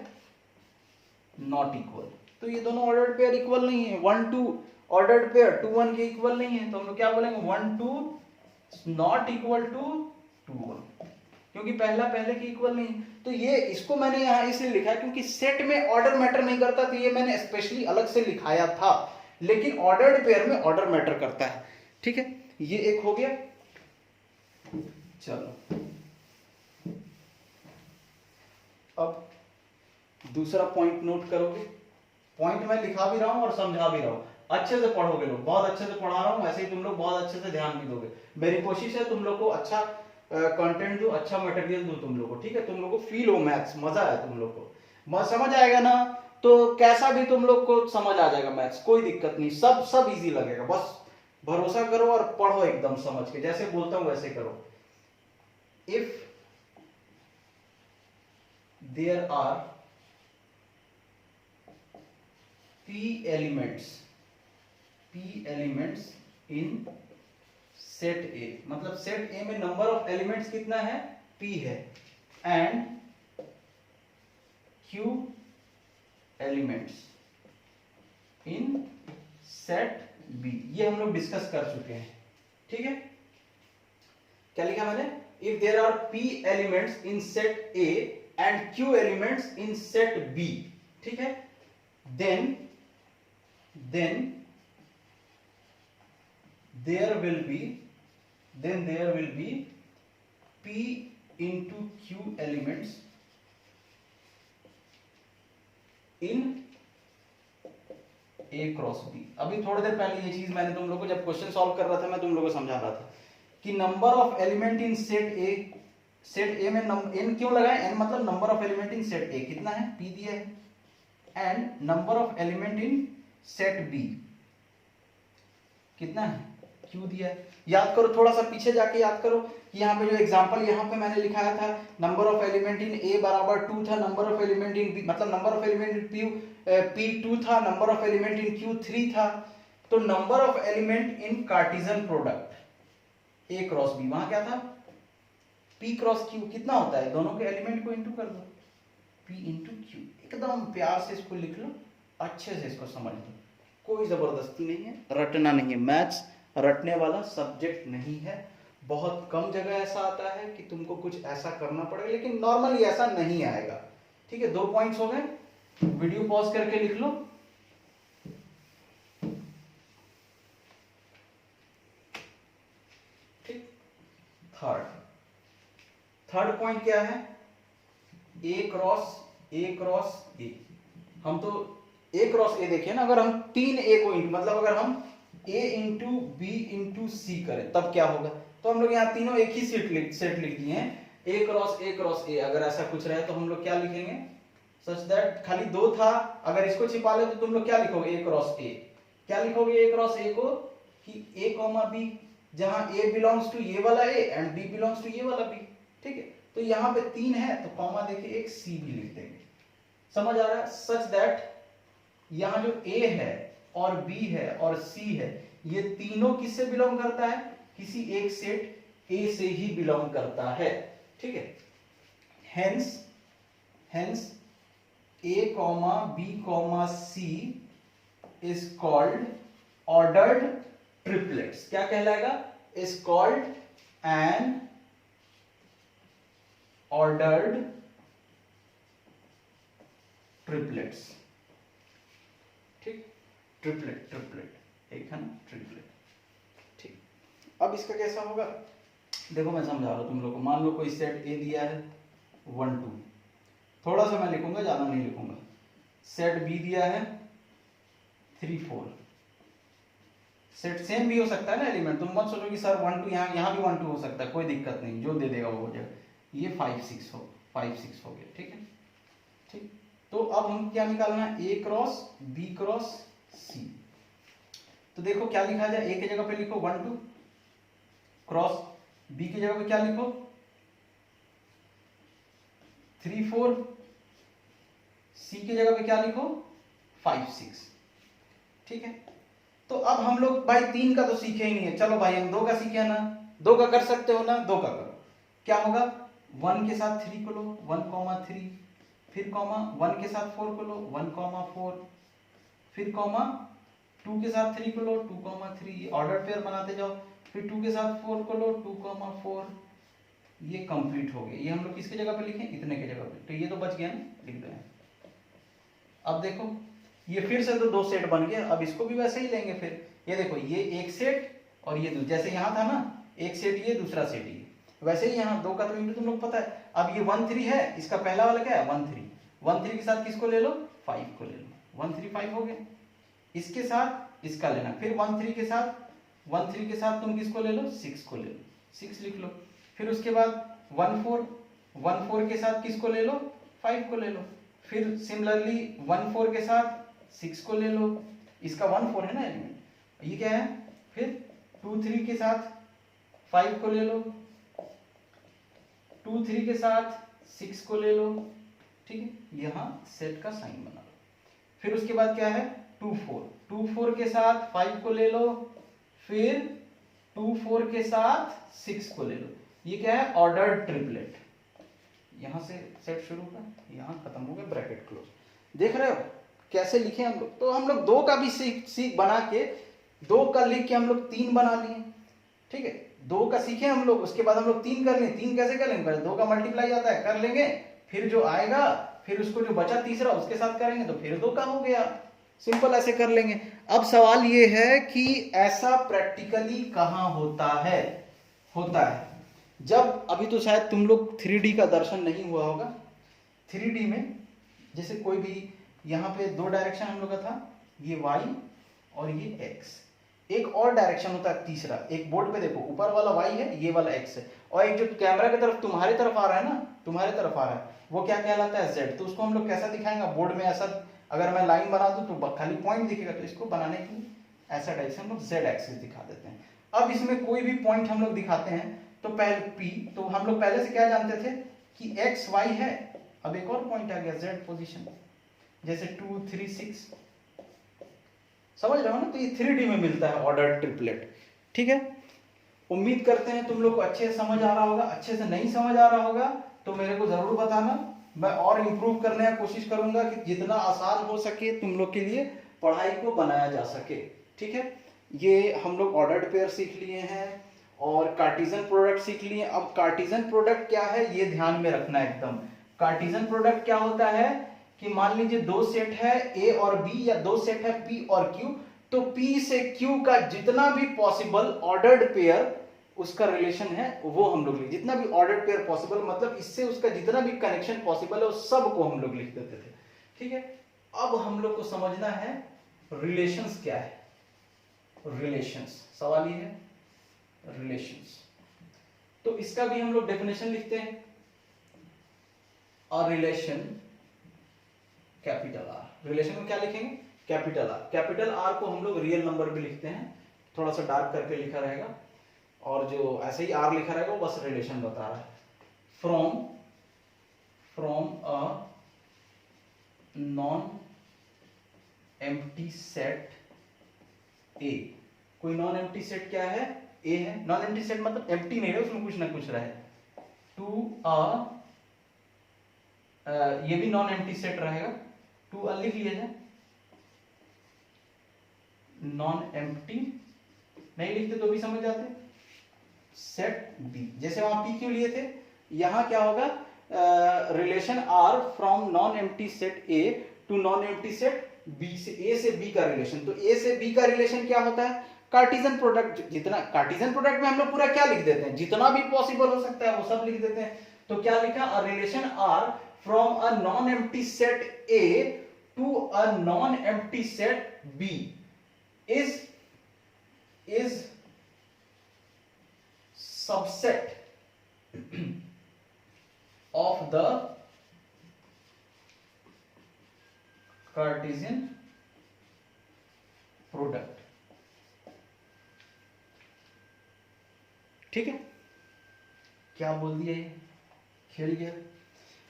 Not equal. तो ये दोनों ऑर्डर्ड पेयर इक्वल नहीं है। 1 2 ऑर्डर्ड पेयर 2 1 के इक्वल नहीं है, तो हम लोग क्या बोलेंगे? 1 2 नॉट इक्वल टू 2 1, क्योंकि पहला पहले के इक्वल नहीं। तो ये इसको मैंने यहां इसलिए लिखा है क्योंकि सेट में ऑर्डर मैटर नहीं करता, तो ये मैंने स्पेशली अलग से लिखाया था, लेकिन ऑर्डर्ड पेयर में ऑर्डर मैटर करता है। ठीक है, ये एक हो गया। चलो अब दूसरा पॉइंट नोट करोगे, पॉइंट मैं लिखा भी रहा हूं और समझा भी रहा हूं, अच्छे से पढ़ोगे लोग, बहुत अच्छे से पढ़ा रहा हूँ, वैसे ही तुम लोग बहुत अच्छे से ध्यान भी दोगे। मेरी कोशिश है तुम लोग को अच्छा कंटेंट दूं, अच्छा मटेरियल दूं तुम लोग को, ठीक है। तुम लोग को फील हो मैथ्स, मजा आए तुम लोग को, समझ आएगा ना, तो कैसा भी तुम लोग को समझ आ जाएगा मैथ्स, कोई दिक्कत नहीं, सब सब इजी लगेगा। बस भरोसा करो और पढ़ो एकदम समझ के, जैसे बोलता हूं वैसे करो। If there are p elements in set A, मतलब सेट ए में नंबर ऑफ एलिमेंट्स कितना है, p है, and q elements in set B, ये हम लोग डिस्कस कर चुके हैं, ठीक है। क्या लिखा मैंने, if there are p elements in set A and q elements in set B, ठीक है, then there will be p into q elements in a cross b। अभी थोड़ी देर पहले ये चीज मैंने तुम लोगों को जब क्वेश्चन सॉल्व कर रहा था, मैं तुम लोगों को समझा रहा था कि number of element in set A में n क्यों लगाए, n मतलब number of element in set A कितना है, p दिया है, and number of element in set B कितना है, क्यू दिया है। याद करो, थोड़ा सा पीछे जाके याद करो कि यहाँ पे जो एग्जांपल यहाँ पे मैंने लिखाया था, number of element in A बराबर 2 था, number of element in B मतलब number of element in P 2 था, number of element in Q 3 था। तो number of element in Cartesian product A cross B, वहां क्या था, पी क्रॉस क्यू कितना होता है, दोनों के एलिमेंट को इंटू कर दो, पी इंटू क्यू। एकदम प्यार से इसको लिख लो, अच्छे से इसको समझ लो, कोई जबरदस्ती नहीं है, रटना नहीं है। मैथ्स रटने वाला सब्जेक्ट नहीं है, बहुत कम जगह ऐसा आता है कि तुमको कुछ ऐसा करना पड़ेगा, लेकिन नॉर्मली ऐसा नहीं आएगा, ठीक है। 2 पॉइंट्स हो गए, वीडियो पॉज करके लिख लो। ठीक, थर्ड पॉइंट क्या है, ए क्रॉस ए। हम तो ए क्रॉस ए देखिए ना, अगर हम 3 ए को मतलब अगर हम ए इंटू बी इंटू सी करें तब क्या होगा, तो हम लोग यहाँ तीनों एक ही सेट लिख दिए हैं, ए क्रॉस ए। अगर ऐसा कुछ रहे तो हम लोग क्या लिखेंगे, सच दैट खाली 2 था, अगर इसको छिपा ले तो तुम लोग क्या लिखोगे, ए क्रॉस ए। क्या लिखोगे ए क्रॉस ए को, कि ए कॉमा बी, जहां ए बिलोंग्स टू ये वाला A and B belongs to ये वाला बी, ठीक है। तो यहाँ पे 3 है तो कॉमा देके एक सी भी लिख देंगे, समझ आ रहा है। सच दैट यहाँ जो ए है और बी है और सी है, ये तीनों किससे बिलोंग करता है, किसी एक सेट ए से ही बिलोंग करता है, ठीक है। Hence A comma B comma C is called ordered triplets. क्या कहलाएगा, is called an ordered triplets, ठीक, ट्रिपलेट एक है ना, ट्रिपलेट, ठीक। अब इसका कैसा होगा, देखो मैं समझा रहा हूं तुम लोग को। मान लो कोई सेट ए दिया है 1 2, थोड़ा सा मैं लिखूंगा, ज्यादा नहीं लिखूंगा। सेट बी दिया है 3 4, सेट सेम भी हो सकता है ना एलिमेंट, तुम मत सोचो कि सर 1 2 यहाँ भी 1 2 हो सकता है, कोई दिक्कत नहीं, जो दे देगा वो हो जाएगा। ये 5 6 हो गया, ठीक है, ठीक। तो अब हम क्या निकालना है, ए क्रॉस बी क्रॉस सी। तो देखो क्या लिखा जाए, ए की जगह पे लिखो 1 2 क्रॉस बी की जगह पे क्या लिखो 3 4, सी की जगह पे क्या लिखो 5 6, ठीक है। तो अब हम लोग भाई 3 का तो सीखे ही नहीं है, चलो भाई हम 2 का सीखे ना, 2 का कर सकते हो ना, 2 का करो। क्या होगा, 1 के साथ 3 को लो 1 3, फिर कॉमा 1 के साथ 4 को लो 1 4, फिर कॉमा 2 के साथ 3 को लो 2 3, ऑर्डर पेयर बनाते जाओ, फिर 2 के साथ 4 को लो 2 4। ये कंप्लीट हो गया। ये हम लोग किसके जगह पे लिखें, इतने के जगह पे, तो ये तो बच गया ना, लिख दो। अब देखो ये फिर से तो 2 सेट बन गया, अब इसको भी वैसे ही लेंगे फिर। ये देखो ये एक सेट और ये जैसे यहाँ था ना, एक सेट ये दूसरा सेट ये, वैसे ही यहाँ 2 का तो इंटू तुम लोग पता है। अब ये 1 3 है, इसका पहला वाला क्या है 1 3 के साथ किसको ले लो 5 को ले लो, 1 3 5 हो गया। इसके साथ इसका लेना, फिर 1 3 के साथ तुम किसको ले लो, 6 को ले लो, 6 लिख लो। फिर उसके बाद 1 4 के साथ किसको ले लो, 5 को ले लो। फिर सिमिलरली 1 4 के साथ 6 को ले लो, इसका 1 4 है ना एलिमेंट, ये क्या है। फिर 2 3 के साथ 5 को ले लो, 2 3 के साथ 6 को ले लो, ठीक है, यहां सेट का साइन बना लो। फिर उसके बाद क्या है 2 4 के साथ 5 को ले लो, फिर 2 4 के साथ 6 को ले लो, ये क्या है ऑर्डर्ड ट्रिपलेट। यहां से सेट शुरू का, यहां खत्म हो गया, ब्रैकेट क्लोज। देख रहे हो कैसे लिखे हम लोग। तो हम लोग 2 का भी सीख बना के 2 का लिख के हम लोग 3 बना लिए, ठीक है। 2 का सीखे हम लोग, उसके बाद हम लोग 3 कर लें। 3 कैसे कर लेंगे, पहले 2 का मल्टीप्लाई आता है कर लेंगे, फिर जो आएगा फिर उसको जो बचा तीसरा उसके साथ करेंगे तो फिर 2 का हो गया, सिंपल ऐसे कर लेंगे। अब सवाल ये है कि ऐसा प्रैक्टिकली कहां होता है, होता है जब, अभी तो शायद तुम लोग 3D का दर्शन नहीं हुआ होगा। 3D में जैसे कोई भी यहाँ पे 2 डायरेक्शन हम लोग का था, ये y और ये x, एक और डायरेक्शन होता है तीसरा। एक बोर्ड पे देखो, ऊपर वाला y है, ये वाला x है, और एक जो कैमरा की तरफ तुम्हारी तरफ आ रहा है ना, तुम्हारे तरफ आ रहा है, वो क्या कहलाता है z। तो उसको हम लोग कैसा दिखाएंगे बोर्ड में, ऐसा अगर मैं लाइन बना दूं तो खाली पॉइंट दिखेगा, तो इसको बनाने के लिए ऐसा टाइप से हम लोग z एक्सिस दिखा देते हैं। अब इसमें कोई भी पॉइंट हम लोग दिखाते हैं तो पहले p, तो हम लोग पहले से क्या जानते थे कि x y है, अब एक और पॉइंट आ गया z पोजीशन, जैसे 2 3 6, समझ रहे हो ना। तो ये 3D में मिलता है ऑर्डर ट्रिपलेट, ठीक है। उम्मीद करते हैं तुम लोग को अच्छे से समझ आ रहा होगा। अच्छे से नहीं समझ आ रहा होगा तो मेरे को जरूर बताना, मैं और इंप्रूव करने की कोशिश करूंगा कि जितना आसान हो सके तुम लोग के लिए पढ़ाई को बनाया जा सके, ठीक है। ये हम लोग ऑर्डर्ड पेयर सीख लिए हैं और कार्टेशियन प्रोडक्ट सीख लिए। अब कार्टेशियन प्रोडक्ट क्या है ये ध्यान में रखना एकदम। कार्टेशियन प्रोडक्ट क्या होता है कि मान लीजिए 2 सेट है A और B, या 2 सेट है P और Q, तो P से Q का जितना भी पॉसिबल ऑर्डर्ड पेयर उसका रिलेशन है वो हम लोग लिख, जितना भी ऑर्डर्ड पेयर पॉसिबल मतलब इससे उसका जितना भी कनेक्शन पॉसिबल है उस सब को हम लोग लिख देते थे, ठीक है। अब हम लोग को समझना है रिलेशंस क्या है। रिलेशंस, सवाल ये है रिलेशंस, तो इसका भी हम लोग डेफिनेशन लिखते हैं। A relation, capital R, relation में क्या लिखेंगे कैपिटल आर। कैपिटल आर को हम लोग रियल नंबर भी लिखते हैं, थोड़ा सा डार्क करके लिखा रहेगा, और जो ऐसे ही आर लिखा रहेगा वो बस रिलेशन बता रहा है। From a non empty set ए, कोई नॉन एम्प्टी सेट क्या है ए है। नॉन एम्प्टी सेट मतलब एम्प्टी नहीं है, उसमें कुछ ना कुछ रहे। टू अ, ये भी नॉन एम्प्टी सेट रहेगा, टू अ लिख लिया जाए। नॉन एम्प्टी नहीं लिखते तो भी समझ जाते, सेट बी, जैसे वहां पी क्यों लिए थे, यहां क्या होगा relation R from non empty set A to non empty set B, से ए से बी का रिलेशन। तो ए से बी का रिलेशन क्या होता है कार्टेशियन प्रोडक्ट। जितना कार्टेशियन प्रोडक्ट में हम लोग पूरा क्या लिख देते हैं, जितना भी पॉसिबल हो सकता है वो सब लिख देते हैं। तो क्या लिखा, a relation R from a non empty set A to a non empty set B is subset of the Cartesian product, ठीक है। क्या बोल दिया ये, खेल गया।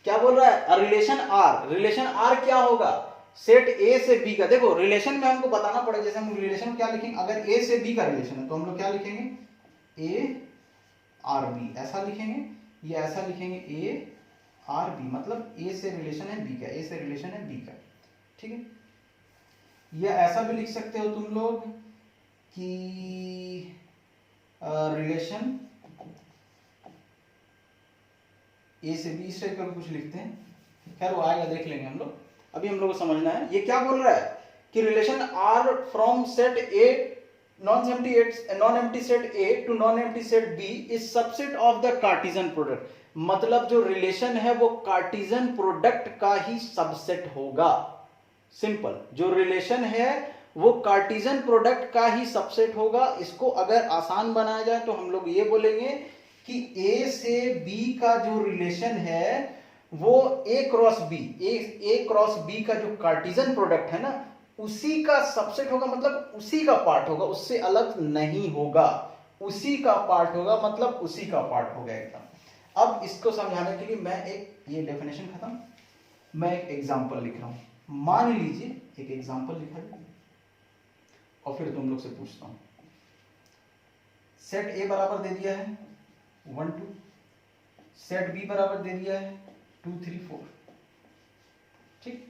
क्या बोल रहा है, रिलेशन आर, रिलेशन आर क्या होगा सेट ए से बी का। देखो रिलेशन में हमको बताना पड़ेगा, जैसे हम रिलेशन क्या लिखेंगे, अगर ए से बी का रिलेशन है तो हम लोग क्या लिखेंगे ए आर बी, ऐसा लिखेंगे, ये ऐसा लिखेंगे ए आर बी, मतलब ए से रिलेशन है बी का, ए से रिलेशन है बी का, ठीक है। या ऐसा भी लिख सकते हो तुम लोग कि रिलेशन ए से बी, इस टाइप का कुछ लिखते हैं, खैर वो आएगा देख लेंगे हम लोग, अभी हम लोग को समझना है। ये क्या बोल रहा है कि relation R from set A non empty set A to non empty set B is subset of the Cartesian product, मतलब जो रिलेशन है वो कार्टेशियन प्रोडक्ट का ही सबसेट होगा। सिंपल, जो रिलेशन है वो कार्टेशियन प्रोडक्ट का ही सबसेट होगा। इसको अगर आसान बनाया जाए तो हम लोग ये बोलेंगे कि ए से बी का जो रिलेशन है वो ए क्रॉस बी, ए क्रॉस बी का जो कार्टेशियन प्रोडक्ट है ना उसी का सबसेट होगा, मतलब उसी का पार्ट होगा, उससे अलग नहीं होगा, उसी का पार्ट होगा, मतलब उसी का पार्ट होगा एकदम। अब इसको समझाने के लिए मैं एक, ये डेफिनेशन खत्म, मैं एक एग्जांपल लिख रहा हूं। मान लीजिए एक एग्जांपल लिखा है और फिर तुम लोग से पूछता हूं। सेट ए बराबर दे दिया है 1 2, सेट बी बराबर दे दिया है 2 3 4। ठीक,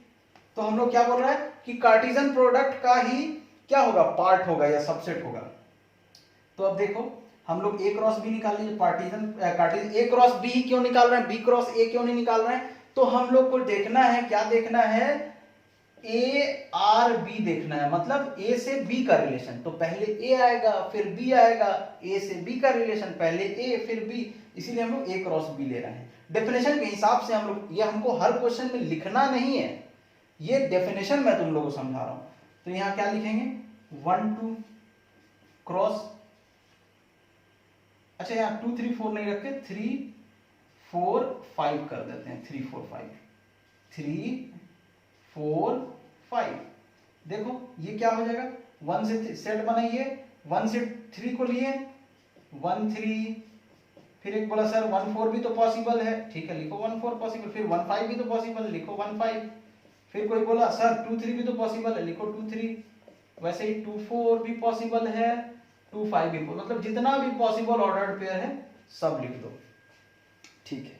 तो हम लोग क्या बोल रहे हैं कि कार्टेशियन प्रोडक्ट का ही क्या होगा, पार्ट होगा या सबसेट होगा। तो अब देखो हम लोग ए क्रॉस बी निकाल लीजिए, कार्टेशियन ए क्रॉस बी ही क्यों निकाल रहे हैं, बी क्रॉस ए क्यों नहीं निकाल रहे हैं। तो हम लोग को देखना है, क्या देखना है, ए आर बी देखना है, मतलब ए से बी का रिलेशन। तो पहले ए आएगा फिर बी आएगा, ए से बी का रिलेशन पहले ए फिर बी, इसीलिए हम लोग ए क्रॉस बी ले रहे हैं। डेफिनेशन के हिसाब से हम लोग, ये हमको हर क्वेश्चन में लिखना नहीं है, ये डेफिनेशन मैं तुम लोगों को समझा रहा हूं। तो यहां क्या लिखेंगे 1 2 क्रॉस, अच्छा यहाँ 2 3 4 नहीं रखे, 3 4 5 कर देते हैं, 3 4 5 3 4 5। देखो ये क्या हो जाएगा, 1 से सेट बनाइए, 1 से 3 को लिए 1 3, फिर एक बोला सर 1 4 भी तो पॉसिबल है, ठीक है लिखो 1 4 पॉसिबल, फिर 1 5 भी तो पॉसिबल है, लिखो 1 5, फिर कोई बोला सर 2 3 भी तो पॉसिबल है, लिखो 2 3, वैसे ही 2 4 भी पॉसिबल है, 2 5 भी, मतलब जितना भी पॉसिबल ऑर्डर्ड पेयर है सब लिख दो। ठीक है,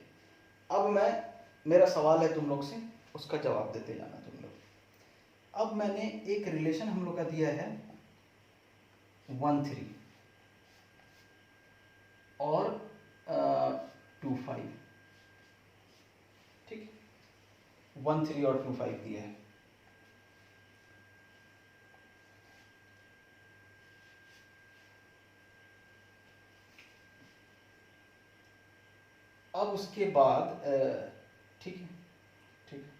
अब मैं, मेरा सवाल है तुम लोग से, उसका जवाब देते जाना तुम लोग। अब मैंने एक रिलेशन हम लोग का दिया है 1 3 और 2 5, ठीक, 1 3 और 2 5 दिया है। अब उसके बाद ठीक है, ठीक है,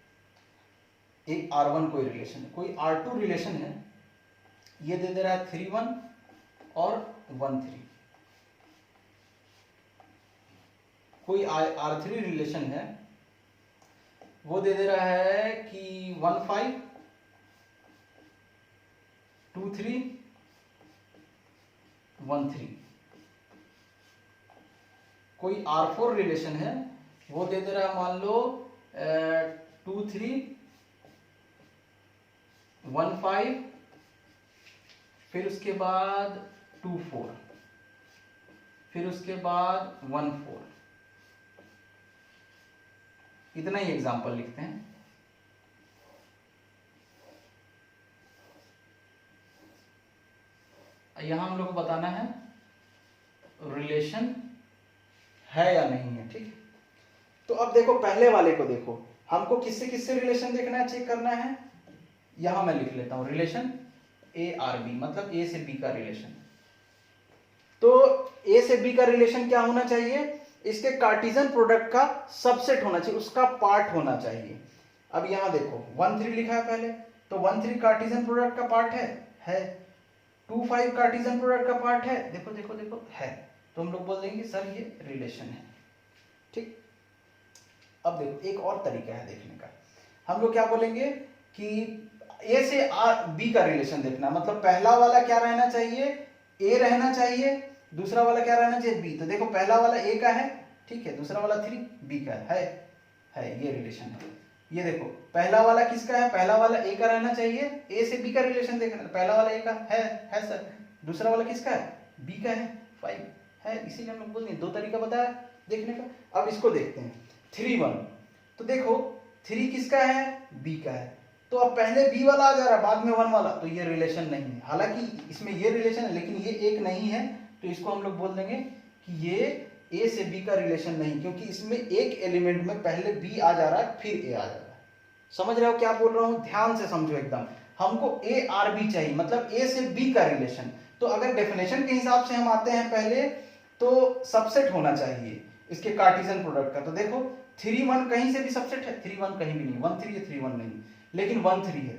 एक R1 कोई रिलेशन है, कोई R2 रिलेशन है, ये दे दे रहा है 3 1 और 1 3। कोई R3 रिलेशन है, वो दे दे रहा है कि 1 5 2 3 1 3। कोई R4 रिलेशन है, वो दे दे रहा है मान लो 2 3 1 5, फिर उसके बाद 2 4, फिर उसके बाद 1 4। इतना ही एग्जांपल लिखते हैं। यहां हम लोग को बताना है रिलेशन है या नहीं है, ठीक है। तो अब देखो पहले वाले को देखो, हमको किससे किससे रिलेशन देखना है, चेक करना है। यहां मैं लिख लेता हूं रिलेशन ए आर बी, मतलब ए से बी का रिलेशन। तो ए से बी का रिलेशन क्या होना चाहिए, इसके कार्टेशियन प्रोडक्ट का सबसेट होना चाहिए, उसका पार्ट होना चाहिए। अब यहां देखो 1 3 लिखा है पहले, तो 1 3 कार्टेशियन प्रोडक्ट का पार्ट है 2 5 कार्टेशियन प्रोडक्ट का पार्ट है, देखो देखो देखो है, तो हम लोग बोल देंगे सर ये रिलेशन है, ठीक। अब देखो एक और तरीका है देखने का, हम लोग क्या बोलेंगे कि ए से बी का रिलेशन देखना, मतलब पहला वाला क्या रहना चाहिए, ए रहना चाहिए, दूसरा वाला क्या रहना चाहिए, बी। तो देखो पहला वाला ए का है, ठीक है, दूसरा वाला 3 बी का है, ये रिलेशन है। ये देखो पहला वाला किसका है, पहला वाला ए का रहना चाहिए, ए से बी का रिलेशन देखना, पहला वाला ए का है सर, दूसरा वाला किसका है, बी का है, 5 है, इसीलिए हम लोग बोलते हैं। दो तरीका बताया देखने का। अब इसको देखते हैं 3 1, तो देखो 3 किसका है, बी का है, तो अब पहले बी वाला आ जा रहा है बाद में 1 वाला, तो ये रिलेशन नहीं है। हालांकि इसमें ये रिलेशन है लेकिन ये एक नहीं है, तो इसको हम लोग बोल देंगे कि ये ए से बी का रिलेशन नहीं, क्योंकि इसमें एक एलिमेंट में पहले बी आ जा रहा है फिर ए आ जा रहा है। समझ रहे हो क्या बोल रहा हूं, ध्यान से समझो एकदम। हमको ए आर बी चाहिए, मतलब ए से बी का रिलेशन। तो अगर डेफिनेशन के हिसाब से हम आते हैं पहले, तो सबसेट होना चाहिए इसके कार्टेशियन प्रोडक्ट का। तो देखो 3 1 कहीं से भी सबसेट है, 3 1 कहीं भी नहीं, 1 3 है 3 1 नहीं, लेकिन 1 3 है,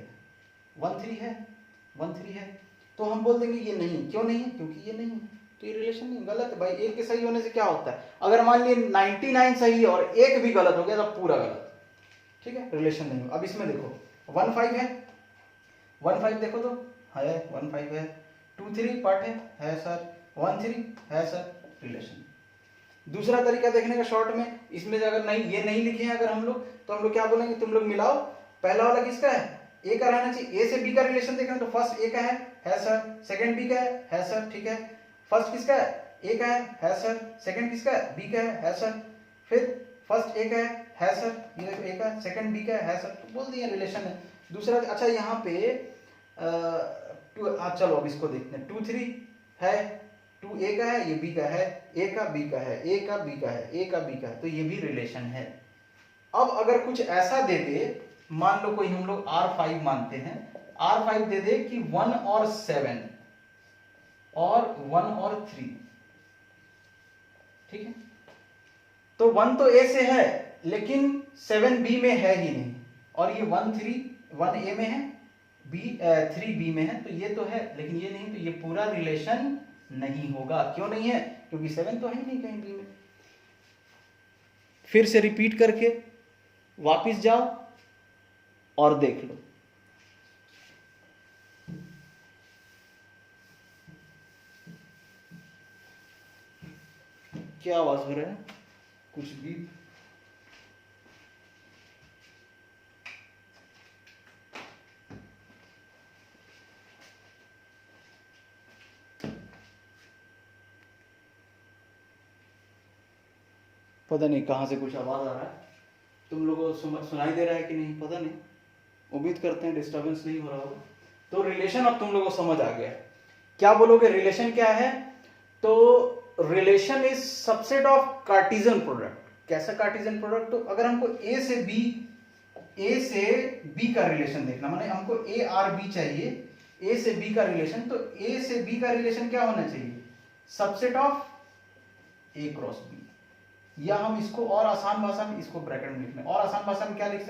1 3 है, 1 3 है, तो हम बोल देंगे ये नहीं। क्यों नहीं है? क्योंकि ये नहीं है, तो ये रिलेशन नहीं, गलत है भाई। एक के सही होने से क्या होता है, अगर मान लिए 99 सही है और एक भी गलत हो गया तो पूरा गलत, ठीक है, रिलेशन नहीं। अब इसमें देखो 1 5 है, 1 5 देखो तो है, 1 5 है, 2 3 पार्ट है सर, 1 3 है सर, रिलेशन। दूसरा तरीका देखने का शॉर्ट में, इसमें अगर नहीं ये नहीं लिखे हैं अगर हम लोग, तो हम लोग क्या बोलेंगे, तुम लोग मिलाओ, पहला वाला किसका है, ए का रहना चाहिए। ए से बी का रिलेशन देखना तो फर्स्ट ए का है सर, सेकंड बी का है सर, ठीक है। फर्स्ट किसका है, ए का है सर, सेकंड किसका है, बी का है सर, फिर फर्स्ट ए का है सर, ये ए का, सेकंड बी का है सर, तो बोल दिया रिलेशन है। दूसरा अच्छा यहाँ पे चलो अब इसको देखते हैं, 2 3 है, 2 ए का है, ये बी का है, ए का बी का है, ए का बी का है, ए का बी का है, तो ये भी रिलेशन है। अब अगर कुछ ऐसा दे दे, मान लो कोई हम लोग R5 मानते हैं, R5 दे दे कि 1 और 7 और 1 और 3, ठीक है, तो 1 तो ए से है लेकिन 7 बी में है ही नहीं, और ये 1 ए में है, 3 बी में है, तो ये तो है लेकिन ये नहीं, तो ये पूरा रिलेशन नहीं होगा। क्यों नहीं है, क्योंकि 7 तो है ही नहीं कहीं बी में। फिर से रिपीट करके वापिस जाओ और देख लो, क्या आवाज हो रहा है, कुछ भी पता नहीं कहां से कुछ आवाज आ रहा है, तुम लोगों को सुनाई दे रहा है कि नहीं पता नहीं, उम्मीद करते हैं डिस्टरबेंस नहीं हो रहा होगा। तो रिलेशन अब तुम लोगों को समझ आ गया, क्या बोलोगे रिलेशन क्या है, तो relation is subset of Cartesian product. कैसा कार्टेशियन प्रोडक्ट, तो अगर हमको ए से बी का रिलेशन देखना, माने हमको ए आर बी चाहिए, ए से बी का रिलेशन, तो ए से बी का रिलेशन क्या होना चाहिए, subset of A cross B. या हम इसको और आसान भाषा में, इसको ब्रैकेट में लिखना, और आसान भाषा में क्या लिख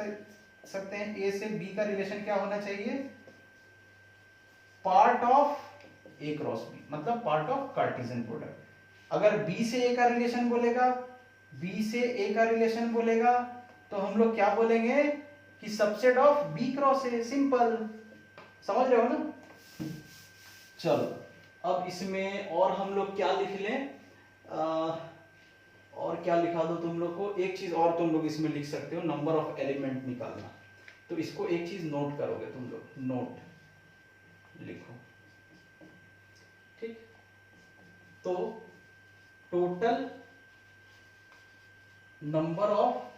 सकते हैं, ए से बी का रिलेशन क्या होना चाहिए, part of A cross B, मतलब पार्ट ऑफ कार्टेशियन प्रोडक्ट। अगर बी से ए का रिलेशन बोलेगा, बी से ए का रिलेशन बोलेगा, तो हम लोग क्या बोलेंगे कि subset of B cross A, simple, समझ रहे हो ना। चलो अब इसमें और हम लोग क्या लिख लें, और क्या लिखा दो तुम लोग को, एक चीज और तुम लोग इसमें लिख सकते हो, नंबर ऑफ एलिमेंट निकालना। तो इसको एक चीज नोट करोगे तुम लोग, नोट लिखो, ठीक, तो total number of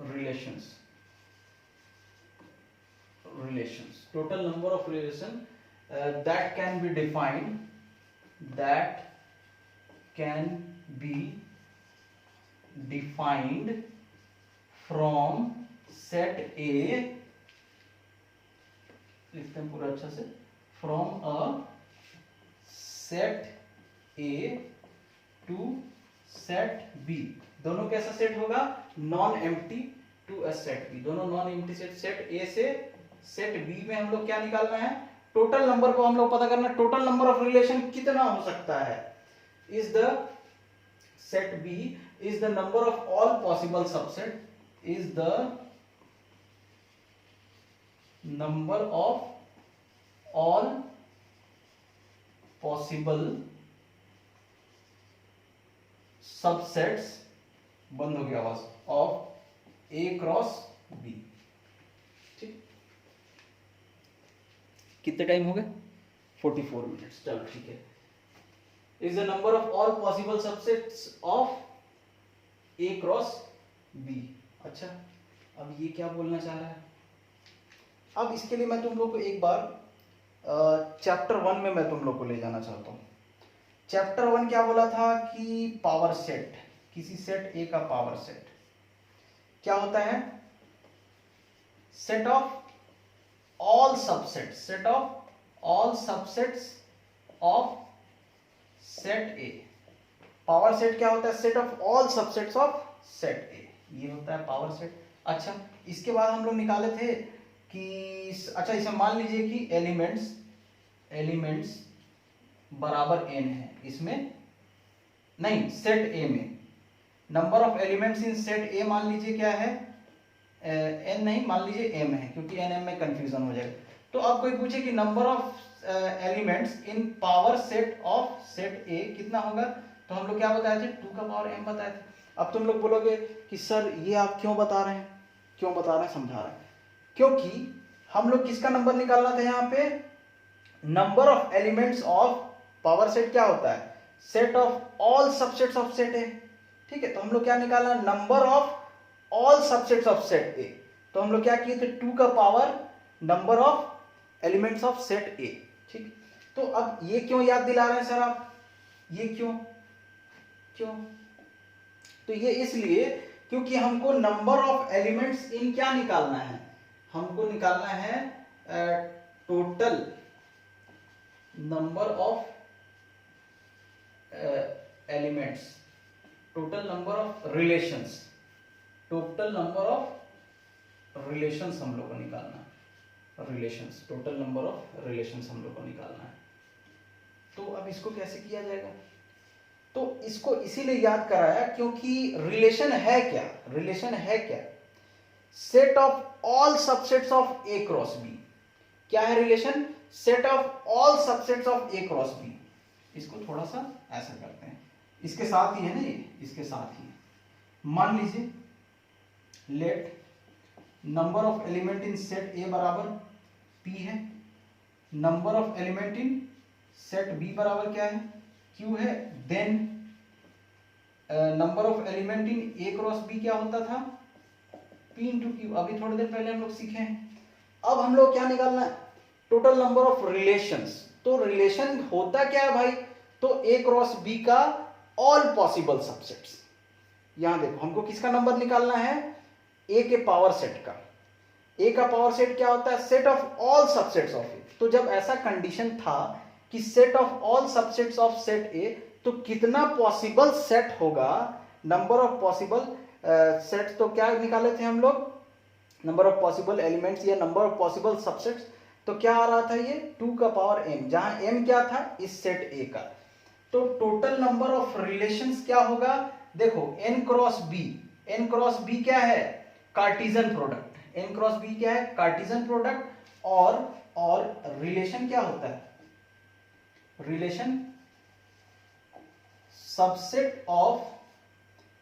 relations, total number of relation that can be defined, from set A, लिखते हैं पूरा अच्छा से, from a set A to set B। दोनों कैसा सेट होगा, non empty to a set B, दोनों नॉन एम्प्टी सेट A से सेट B में हम लोग क्या निकालना है, टोटल नंबर को हम लोग पता करना, टोटल नंबर ऑफ रिलेशन कितना हो सकता है, is the set B is the number of all possible subset, is the number of all possible subsets, बंद हो गया आवाज, of A क्रॉस B। ठीक, कितने टाइम हो गए, 44 मिनट्स, चलो ठीक है। Is the number of all possible subsets of A cross B। अच्छा अब ये क्या बोलना चाह रहा है, अब इसके लिए मैं तुम लोग को एक बार चैप्टर 1 में मैं तुम लोग को ले जाना चाहता हूँ। चैप्टर 1 क्या बोला था कि पावर सेट, किसी सेट A का पावर सेट क्या होता है, set of all subsets, set of all subsets of set A। Power set क्या होता है, set of all subsets of set A, ये होता है पावर सेट। अच्छा इसके बाद हम लोग निकाले थे कि अच्छा इसमें मान लीजिए कि एलिमेंट्स बराबर n है, इसमें नहीं सेट A में number of elements in set A मान लीजिए क्या है n नहीं, मान लीजिए m है, क्योंकि n m में कंफ्यूजन हो जाएगा। तो अब कोई पूछे कि number of elements in power set of set A कितना होगा, तो हम लोग क्या बताए थे, 2 का पावर m बताए थे। अब तुम लोग बोलोगे कि सर ये आप क्यों बता रहे हैं, क्यों बता रहे हैं, समझा रहे हैं। क्योंकि हम लोग किसका नंबर निकालना था यहाँ पे, number of elements of power set क्या होता है, set of all subsets of set ए। ठीक है, तो हम लोग क्या निकालना, number of all subsets of set A. तो हम लोग क्या किए थे, 2 का power number of elements of set ए। ठीक, तो अब ये क्यों याद दिला रहे हैं सर आप, ये क्यों, तो ये इसलिए क्योंकि हमको नंबर ऑफ एलिमेंट्स इन क्या निकालना है, हमको निकालना है total number of elements, total number of relations, total number of relations हम लोग को निकालना है, relations, total number of relations हम लोग को निकालना है। तो अब इसको कैसे किया जाएगा, तो इसको इसीलिए याद कराया क्योंकि रिलेशन है क्या, रिलेशन है क्या, set of all subsets of A cross B. क्या है relation, set of all subsets of A cross B. इसको थोड़ा सा ऐसा करते हैं, इसके साथ ही है ना ये, इसके साथ ही मान लीजिए let number of element in set A बराबर p है, number of element in set B बराबर क्या है, q है, then number of element in A cross B क्या होता था, p इंटू क्यू। अभी थोड़ी देर पहले हम लोग सीखे हैं। अब हम लोग क्या निकालना है, टोटल नंबर ऑफ रिलेशंस। तो रिलेशन होता क्या है भाई, तो a क्रॉस b का ऑल पॉसिबल सबसेट्स। यहां देखो हमको किसका नंबर निकालना है, a के पावर सेट का। a का पावर सेट क्या होता है, set of all subsets of A. तो जब ऐसा कंडीशन था कि set of all subsets of set A, तो कितना पॉसिबल सेट होगा, नंबर ऑफ पॉसिबल सेट, तो क्या निकाले थे हम लोग, नंबर ऑफ पॉसिबल एलिमेंट्स या नंबर ऑफ पॉसिबल सबसेट्स। तो क्या आ रहा था ये 2 का पावर m, जहां m क्या था इस सेट a का। तो टोटल नंबर ऑफ रिलेशंस क्या होगा, देखो n cross b, n cross b क्या है, Cartesian product, n cross b क्या है, कार्टिजन प्रोडक्ट। और रिलेशन क्या होता है, relation subset of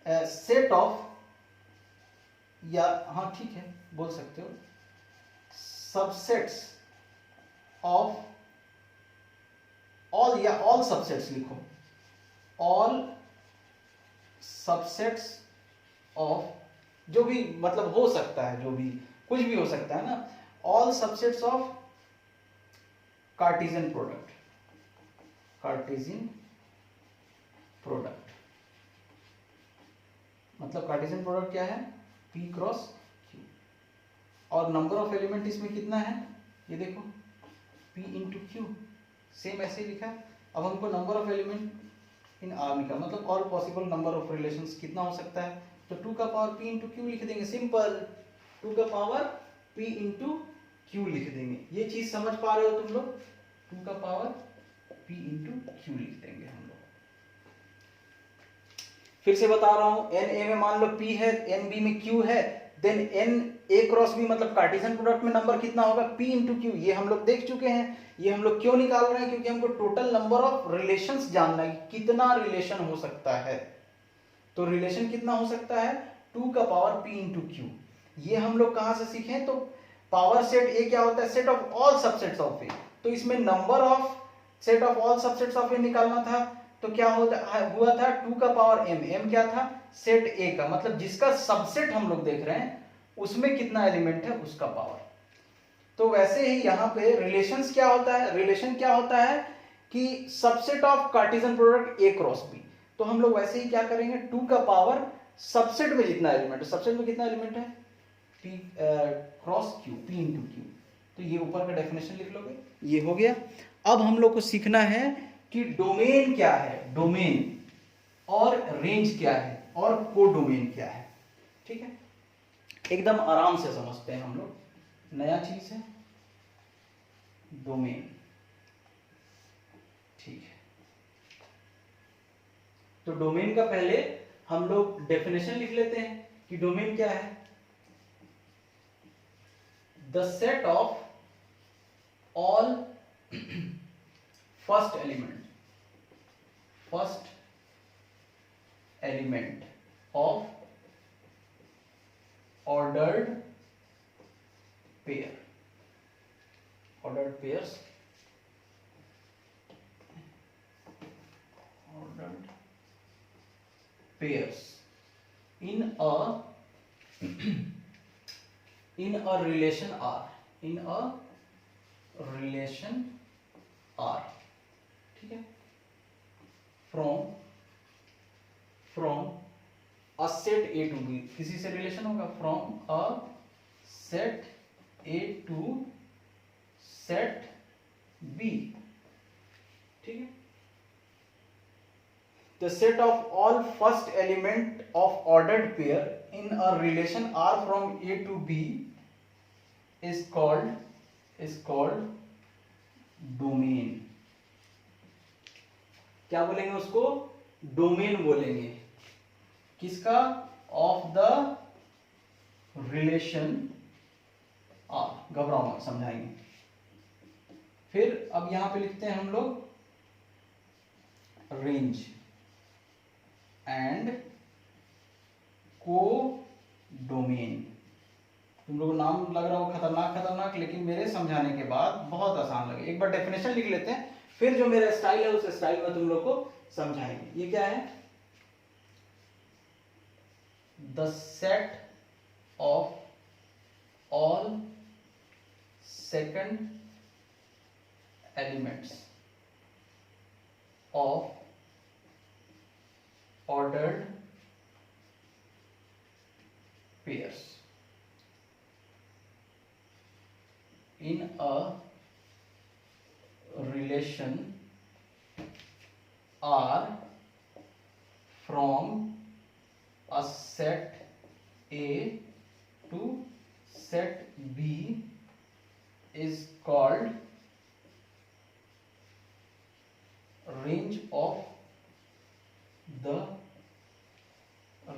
set of, या हाँ ठीक है बोल सकते हो, सबसेट्स ऑफ ऑल, या ऑल सबसेट्स लिखो, ऑल सबसेट्स ऑफ, जो भी मतलब हो सकता है, जो भी कुछ भी हो सकता है ना, all subsets of Cartesian product, Cartesian product मतलब कार्टेशियन प्रोडक्ट क्या है, p क्रॉस q। और नंबर ऑफ एलिमेंट इसमें कितना है, ये देखो p इंटू क्यू, सेम ऐसे ही लिखा है। अब हमको number of element in are निकाल, मतलब all possible number of relations कितना हो सकता है, तो 2 का पावर p इंटू क्यू लिख देंगे, सिंपल 2 का पावर p इंटू क्यू लिख देंगे। ये चीज समझ पा रहे हो तुम लोग, 2 का पावर p इंटू क्यू लिख देंगे हम लोग। फिर से बता रहा हूं, एन ए में मान लो p है, एन बी में q है, then n A cross B मतलब कार्टेशियन प्रोडक्ट में नंबर कितना होगा, p इंटू क्यू। ये हम लोग देख चुके हैं। ये हम लोग क्यों निकाल रहे हैं, क्योंकि हमको टोटल नंबर ऑफ रिलेशंस जानना है, कितना रिलेशन हो सकता है। तो रिलेशन कितना हो सकता है, 2 का पावर p इंटू क्यू। ये हम लोग कहां से सीखे, तो पावर सेट ए क्या होता है, set of all subsets of A. तो इसमें number of set of all subsets of A निकालना था, तो क्या हुआ था 2 का पावर m, m क्या था, सेट ए का, मतलब जिसका सबसेट हम लोग देख रहे हैं उसमें कितना एलिमेंट है उसका पावर। तो वैसे ही यहाँ पे रिलेशंस क्या होता है, रिलेशन क्या होता है कि subset of Cartesian product A cross B. तो हम लोग वैसे ही क्या करेंगे, 2 का पावर सबसेट में जितना एलिमेंट है, सबसेट में कितना एलिमेंट है, p cross q, p into Q. तो ये ऊपर का डेफिनेशन लिख लोगे, ये हो गया। अब हम लोग को सीखना है कि डोमेन क्या है, डोमेन और रेंज क्या है और कोडोमेन क्या है। ठीक है, एकदम आराम से समझते हैं हम लोग। नया चीज है, डोमेन। ठीक है, तो डोमेन का पहले हम लोग डेफिनेशन लिख लेते हैं कि डोमेन क्या है। The set of all first element of ordered pairs ordered pairs in a relation R, ठीक है, from a set A to B, किसी से रिलेशन होगा, from a set A to set B, ठीक है। The set of all first element of ordered pair in a relation R from A to B is called domain। क्या बोलेंगे उसको? Domain बोलेंगे। किसका? Of the relation R. घबराओ मत, समझाएंगे। फिर अब यहां पे लिखते हैं हम लोग रेंज एंड को डोमेन। तुम लोग नाम लग रहा हो खतरनाक, लेकिन मेरे समझाने के बाद बहुत आसान लगे। एक बार डेफिनेशन लिख लेते हैं, फिर जो मेरा स्टाइल है उस स्टाइल में तुम लोग को समझाएंगे। ये क्या है? The set of all second elements of ordered pairs in a relation R from a set A to set B is called range of the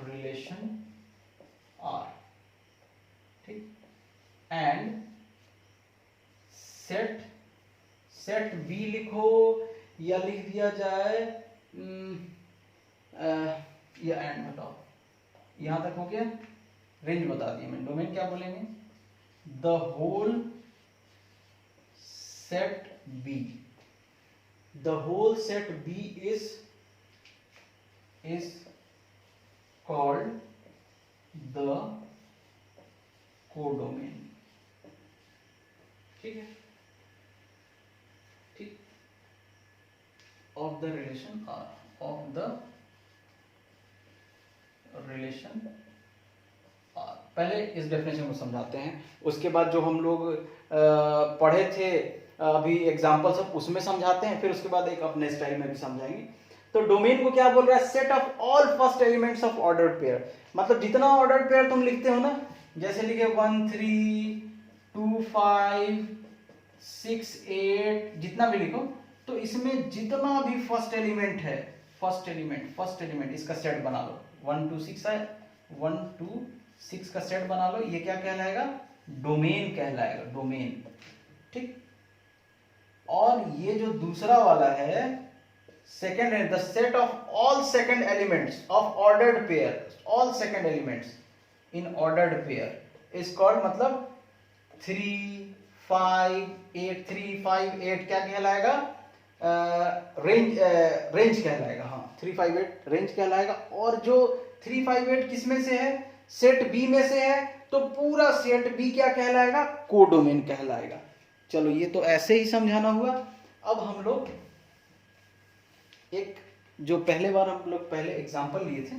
relation R, ठीक। एंड सेट B लिखो या लिख दिया जाए या एंड बताओ, यहां तक हो गया। रेंज बता दिया मैंने। डोमेन क्या बोलेंगे? The whole set B, the whole set B is called the codomain, ठीक है, ठीक, of the relation R, of the relation R। पहले इस डेफिनेशन को समझाते हैं, उसके बाद जो हम लोग पढ़े थे अभी एग्जांपल सब, उसमें समझाते हैं, फिर उसके बाद एक अपने स्टाइल में भी समझाएंगे। तो डोमेन को क्या बोल रहा है? Set of all first elements of ordered pair. मतलब जितना ऑर्डर्ड पेयर तुम लिखते हो ना, जैसे लिखे 1 3 2 5 6 8, जितना भी लिखो, तो इसमें जितना भी फर्स्ट एलिमेंट है, फर्स्ट एलिमेंट इसका सेट बना लो। 1 2 6 है, 1 2 6 का सेट बना लो। ये क्या कहलाएगा? डोमेन कहलाएगा, डोमेन, ठीक। और ये जो दूसरा वाला है सेकेंड है, the set of all second elements of ordered pair, all second elements in ordered pair is called, मतलब 3 5 8 3 5 8 क्या कहलाएगा? रेंज कहलाएगा। हाँ, 3 5 8 रेंज कहलाएगा। और जो 3 5 8 किस में से है? सेट बी में से है, तो पूरा सेट बी क्या कहलाएगा? कोडोमेन कहलाएगा। चलो, ये तो ऐसे ही समझाना हुआ। अब हम लोग एक जो पहले बार हम लोग पहले एग्जांपल लिए थे,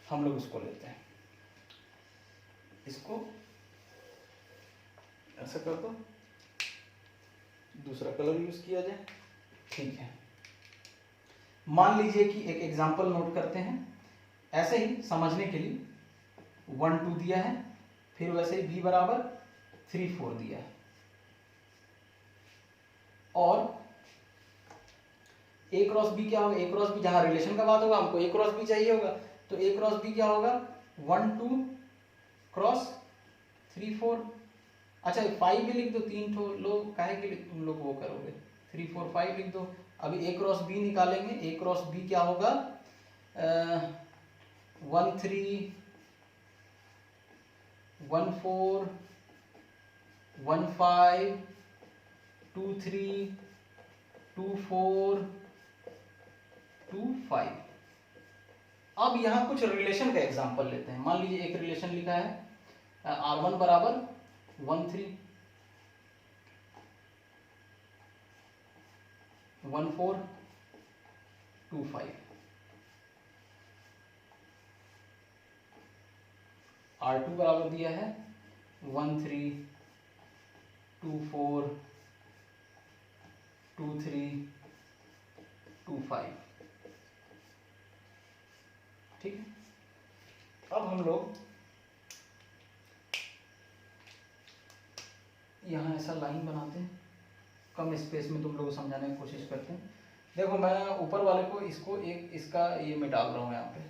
हम लोग उसको लेते हैं। इसको ऐसा कर दो, दूसरा कलर यूज किया जाए, ठीक है। मान लीजिए कि एक एग्जांपल नोट करते हैं, ऐसे ही समझने के लिए 1 2 दिया है, फिर वैसे ही b बराबर 3 4 दिया है। और A क्रॉस B क्या होगा, A क्रॉस B जहां रिलेशन का बात होगा हमको A क्रॉस B चाहिए होगा, तो A क्रॉस B क्या होगा 1 2 क्रॉस 3 4। अच्छा 5 भी लिख दो, 3 ठो लोग काहे के लिए तुम लोग वो करोगे, 3 4 5 लिख दो। अभी A क्रॉस B निकालेंगे, A क्रॉस B क्या होगा 1 3 1 4 1 5 2 3 2 4 2 5। अब यहां कुछ रिलेशन का एग्जांपल लेते हैं। मान लीजिए एक रिलेशन लिखा है R1 बराबर 1 3 1 4 2 5, R2 बराबर दिया है 1 3 2 4 2 3 2 5। ठीक है, अब हम लोग यहाँ ऐसा लाइन बनाते हैं, कम स्पेस में तुम लोग को समझाने की कोशिश करते हैं। देखो मैं ऊपर वाले को इसको एक इसका ये मिटा रहा हूँ, यहाँ पे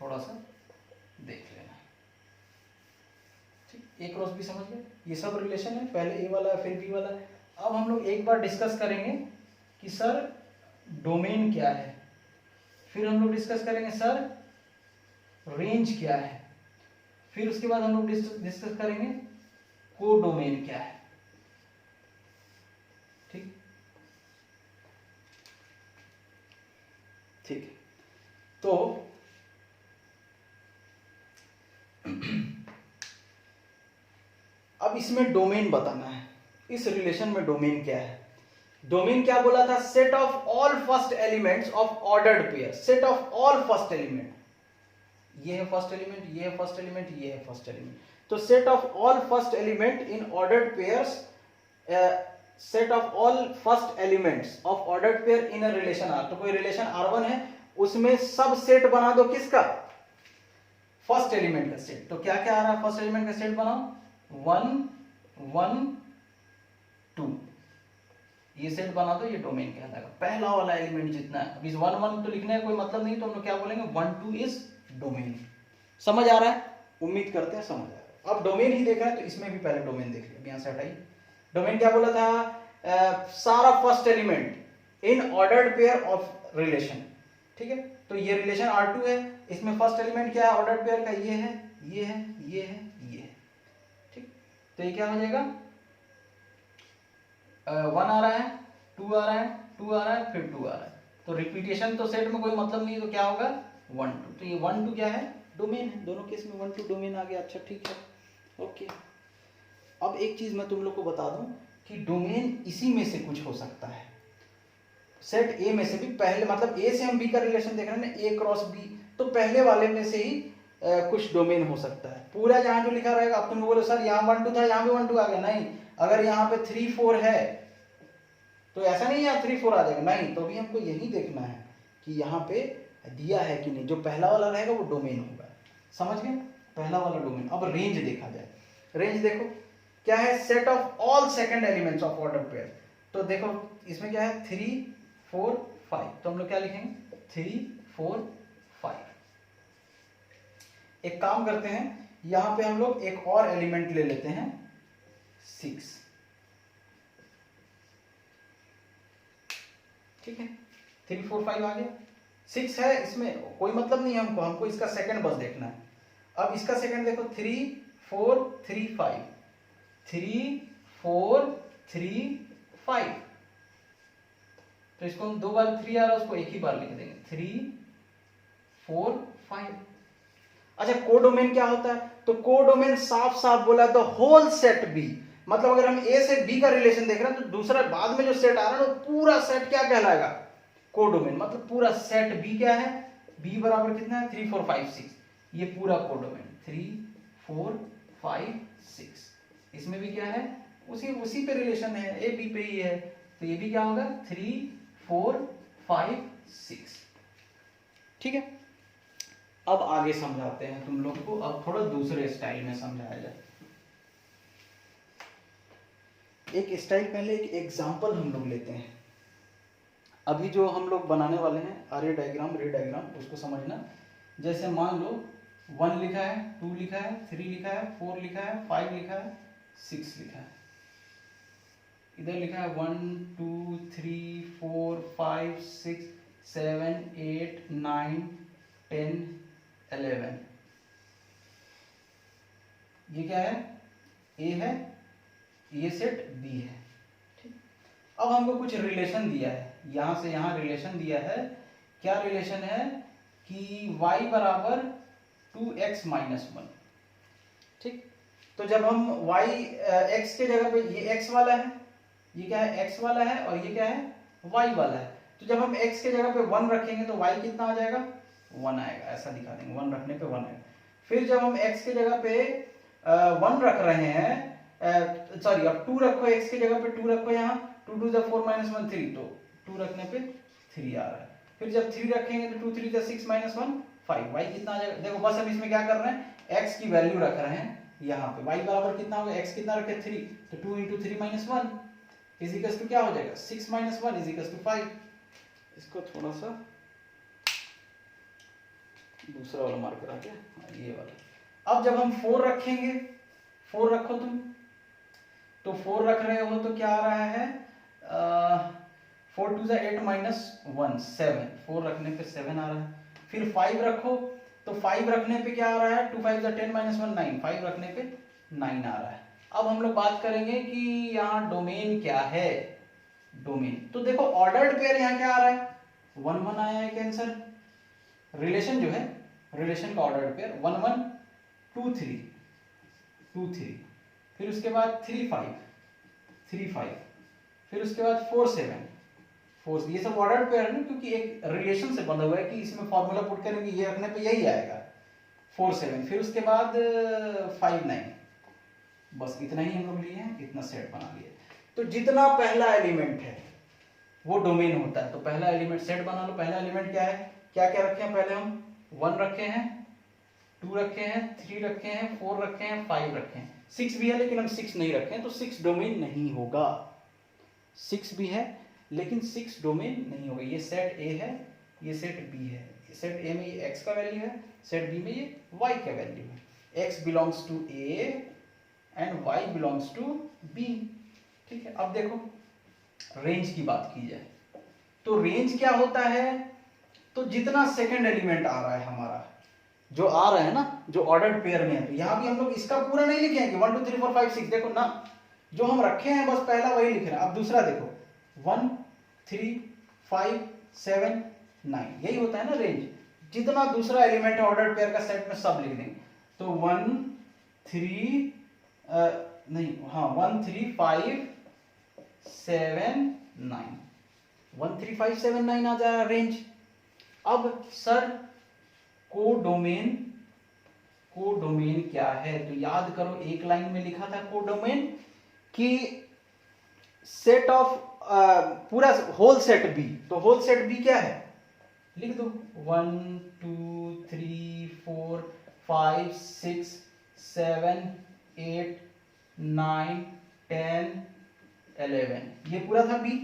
थोड़ा सा देख लेना। ठीक, A क्रॉस B समझ गए, ये सब रिलेशन है, पहले A वाला है फिर B वाला है। अब हम लोग एक बार डिस्कस करेंगे कि सर डोमेन क्या है, फिर हम लोग डिस्कस करेंगे सर रेंज क्या है, फिर उसके बाद हम लोग डिस्कस करेंगे कोडोमेन क्या है। ठीक ठीक, तो अब इसमें डोमेन बताना है, इस रिलेशन में डोमेन क्या है। डोमेन क्या बोला था, set of all first elements of ordered pair, set of all first element, ये है फर्स्ट एलिमेंट, ये है फर्स्ट एलिमेंट, ये है फर्स्ट एलिमेंट, तो set of all first element in ordered pairs, set of all first elements of ordered pair in a relation R. तो कोई relation R1 है, उसमें सब सेट बना दो किसका, फर्स्ट एलिमेंट का सेट। तो क्या क्या आ रहा है, फर्स्ट एलिमेंट का सेट बनाओ 1 1 2, ये सेट बना दो, ये डोमेन कहलाएगा। पहला वाला एलिमेंट जितना है, अब इस 1 1 तो लिखने का कोई मतलब नहीं, तो हम लोग क्या बोलेंगे 1 2 इज डोमेन। समझ आ रहा है, उम्मीद करते हैं समझ आ रहा है। अब डोमेन ही देखा है तो इसमें भी पहले डोमेन देख लिया, यहां से हटाइए। डोमेन क्या बोला था, सारा first element in ordered pair of relation. ठीक है, तो ये रिलेशन R2 है, इसमें फर्स्ट एलिमेंट क्या है ऑर्डर्ड पेयर का, ये है ये है ये है ये है। ठीक, तो ये क्या हो जाएगा 1 आ रहा है 2 आ रहा है 2 आ रहा है फिर 2 आ रहा है, तो रिपीटेशन तो सेट में कोई मतलब नहीं है, तो क्या होगा 1 2। तो ये 1 2 क्या है, डोमेन है, दोनों केस में 1 2 डोमेन आ गया। अच्छा ठीक है, ओके। अब एक चीज मैं तुम लोग को बता दूं कि डोमेन इसी में से कुछ हो सकता है, सेट ए में से भी, पहले मतलब ए से हम बी का रिलेशन देख रहे हैं ना, ए क्रॉस बी, तो पहले वाले में से ही कुछ डोमेन हो सकता है। पूरा जहां जो लिखा रहेगा, अब तुम बोलो सर यहाँ 1 2 था यहाँ भी 1 2 आ गया, नहीं। अगर यहाँ पे 3 4 है तो ऐसा नहीं है 3 4 आ जाएगा, नहीं। तो भी हमको यही देखना है कि यहाँ पे दिया है कि नहीं, जो पहला वाला रहेगा वो डोमेन होगा। समझ गए, पहला वाला डोमेन। अब रेंज देखा जाए, रेंज देखो क्या है, set of all second elements of order pair. तो देखो इसमें क्या है 3 4 5, तो हम लोग क्या लिखेंगे 3 4 5। एक काम करते हैं, यहां पे हम लोग एक और एलिमेंट ले लेते हैं 6। ठीक है, 3 4 5 आ गया, 6 है, इसमें कोई मतलब नहीं है हमको, हमको इसका सेकंड बस देखना है। अब इसका सेकंड देखो 3 4 3 5, 3 4 3 5, तो इसको हम 2 बार 3 आ रहा है उसको एक ही बार लिख देंगे 3 4 5। अच्छा कोडोमेन क्या होता है, तो कोडोमेन साफ साफ बोला तो होल सेट बी, मतलब अगर हम ए से बी का रिलेशन देख रहे हैं तो दूसरा बाद में जो सेट आ रहा है ना पूरा सेट क्या कहलाएगा, कोडोमेन। मतलब पूरा सेट बी क्या है, बी बराबर कितना है 3 4 5 6, ये पूरा कोडोमेन 3 4 5 6। इसमें भी क्या है, उसी पे रिलेशन है, ए बी पे ही है, तो ये भी क्या होगा 3 4 5 6। ठीक है, अब आगे समझाते हैं तुम लोग को, अब थोड़ा दूसरे स्टाइल में समझाया जाए। एक स्टाइल पहले एक एग्जाम्पल हम लोग लेते हैं। अभी जो हम लोग बनाने वाले हैं रे डायग्राम उसको समझना। जैसे मान लो 1 लिखा है, 2 लिखा है, 3 लिखा है, 4 लिखा है, 5 लिखा है, 6 लिखा है। इधर लिखा है 1 2 3 4 5 6 7 8 9 10 11। ये क्या है? ए है, ये सेट बी है। ठीक, अब हमको कुछ रिलेशन दिया है, यहां से यहां रिलेशन दिया है। क्या रिलेशन है कि y बराबर 2x माइनस 1। ठीक, तो जब हम y x के जगह पे, ये x वाला है, ये क्या है? x वाला है, और ये क्या है? y वाला है। तो जब हम x के जगह पे 1 रखेंगे तो y कितना आ जाएगा? 1 आएगा। ऐसा दिखा देंगे, 1 रखने पे 1 आएगा। फिर जब हम x के जगह पे 1 रख रहे हैं, सॉरी अब 2 रखो, x की जगह पे 2 रखो, यहाँ 2 2 4 -1 3, तो 2 रखने पे 3 आ रहा है। फिर जब 3 रखेंगे तो 2 3 6 -1 5, y कितना आ जाएगा? देखो बस हम इसमें क्या कर रहे हैं, x की वैल्यू रख रहे हैं यहाँ पे। y बराबर कितना होगा? x कितना रखे? 3, तो 2 × 3 - 1 इज इक्वल टू क्या हो जाएगा? 6 - 1 इज इक्वल टू 5। इसको थोड़ा सा दूसरा वाला मार्कर आ गया, ये वाला। अब जब हम 4 रखेंगे, 4 रखो तुम, तो 4 रख रहे हो तो क्या आ रहा है? 4 2 8 -1 7, 4 रखने पे 7 आ रहा है। फिर 5 रखो, तो 5 रखने पे क्या आ रहा है? 2 5 10 -1 9, 5 रखने पे 9 आ रहा है। अब हम लोग बात करेंगे कि यहाँ डोमेन क्या है। डोमेन तो देखो ऑर्डर्ड पेयर यहाँ क्या आ रहा है? 1 1 आया है आंसर। रिलेशन जो है, रिलेशन का ऑर्डर्ड पेयर 1 1 2 3 2 3, फिर उसके बाद 3 5 3 5, फिर उसके बाद 4 7 4। ये सब ऑर्डर्ड पेयर है ना, क्योंकि एक रिलेशन से बंधा हुआ है कि इसमें फॉर्मूला पुट करेंगे, ये रखने पे यही आएगा 4 7। फिर उसके बाद 5 9। बस इतना ही हम लोग लिए हैं, इतना सेट बना लिया। तो जितना पहला एलिमेंट है वो डोमेन होता है। तो पहला एलिमेंट सेट बना लो। पहला एलिमेंट क्या है? क्या क्या रखे हैं? पहले हम 1 रखे हैं, 2 रखे हैं, 3 रखे हैं, 4 रखे हैं, 5 रखे हैं, 6 भी है लेकिन हम 6 नहीं रखे हैं, तो 6 डोमेन नहीं होगा। 6 भी है लेकिन 6 डोमेन नहीं होगा। ये सेट A है, ये सेट B है। सेट A में ये x का वैल्यू है, सेट B में ये y का वैल्यू है। x belongs to A and y belongs to B। ठीक है, अब देखो रेंज की बात की जाए तो रेंज क्या होता है? तो जितना सेकंड एलिमेंट आ रहा है हमारा, जो आ रहा है ना, जो ऑर्डर्ड पेयर में है, तो यहां भी हम लोग इसका पूरा नहीं लिखे हैं कि 1 2 3 4 5 6। देखो ना, जो हम रखे हैं बस पहला वही लिख रहे हैं। अब दूसरा देखो 1 3 5 7 9, यही होता है ना रेंज। जितना दूसरा एलिमेंट है ऑर्डर्ड पेयर का सेट में सब लिख देंगे। तो 1 3 1 3 5 7 9, 1 3 5 7 9 आ जाएगा रेंज। अब सर कोडोमेन, कोडोमेन क्या है? तो याद करो एक लाइन में लिखा था कोडोमेन कि सेट ऑफ पूरा होल सेट बी। तो होल सेट बी क्या है? लिख दो 1 2 3 4 5 6 7 8 9 10 11, ये पूरा था बी।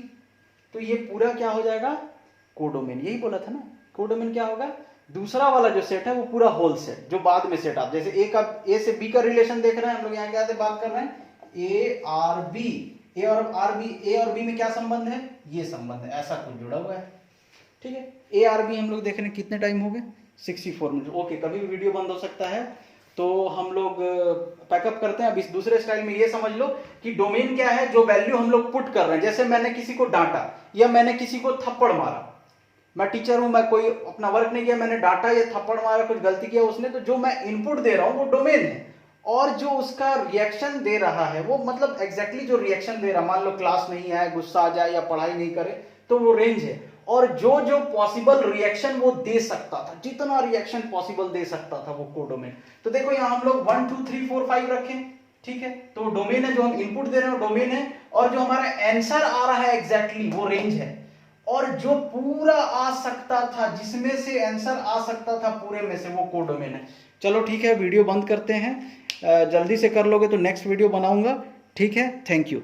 तो ये पूरा क्या हो जाएगा? कोडोमेन। यही बोला था ना, कोडोमेन क्या होगा? दूसरा वाला जो सेट है वो पूरा होल सेट, जो बाद में सेट आप जैसे ए से बी का रिलेशन देख रहे हैं हम लोग, यहाँ क्या बात कर रहे हैं? A R B. ए और बी में क्या संबंध है? ये संबंध है, ऐसा कुछ जुड़ा हुआ है। ठीक है, ए आर बी हम लोग देख रहे हैं। कितने टाइम हो गए? 64 मिनट। ओके, कभी भी वीडियो बंद हो सकता है, तो हम लोग पैकअप करते हैं। अब इस दूसरे स्टाइल में ये समझ लो कि डोमेन क्या है? जो वैल्यू हम लोग पुट कर रहे हैं। जैसे मैंने किसी को डांटा या मैंने किसी को थप्पड़ मारा, मैं टीचर हूं, मैं कोई अपना वर्क नहीं किया, मैंने डांटा या थप्पड़ मारा, कुछ गलती किया उसने, तो जो मैं इनपुट दे रहा हूं वो डोमेन है। और जो उसका रिएक्शन दे रहा है वो मतलब एग्जैक्टली जो रिएक्शन दे रहा, मान लो क्लास नहीं आए, गुस्सा आ जाए या पढ़ाई नहीं करे, तो वो रेंज है। और जो जो पॉसिबल रिएक्शन वो दे सकता था, जितना रिएक्शन पॉसिबल दे सकता था, वो कोडोमेन। तो देखो यहां हम लोग 1 2 3 4 5 रखें, ठीक है, तो डोमेन है। जो हम इनपुट दे रहे हैं डोमेन है, और जो हमारा आंसर आ रहा है एग्जैक्टली वो रेंज है। और जो पूरा आ सकता था, जिसमें से आंसर आ सकता था पूरे में से, वो कोडोमेन है। चलो ठीक है, वीडियो बंद करते हैं। जल्दी से कर लोगे तो नेक्स्ट वीडियो बनाऊंगा। ठीक है, थैंक यू।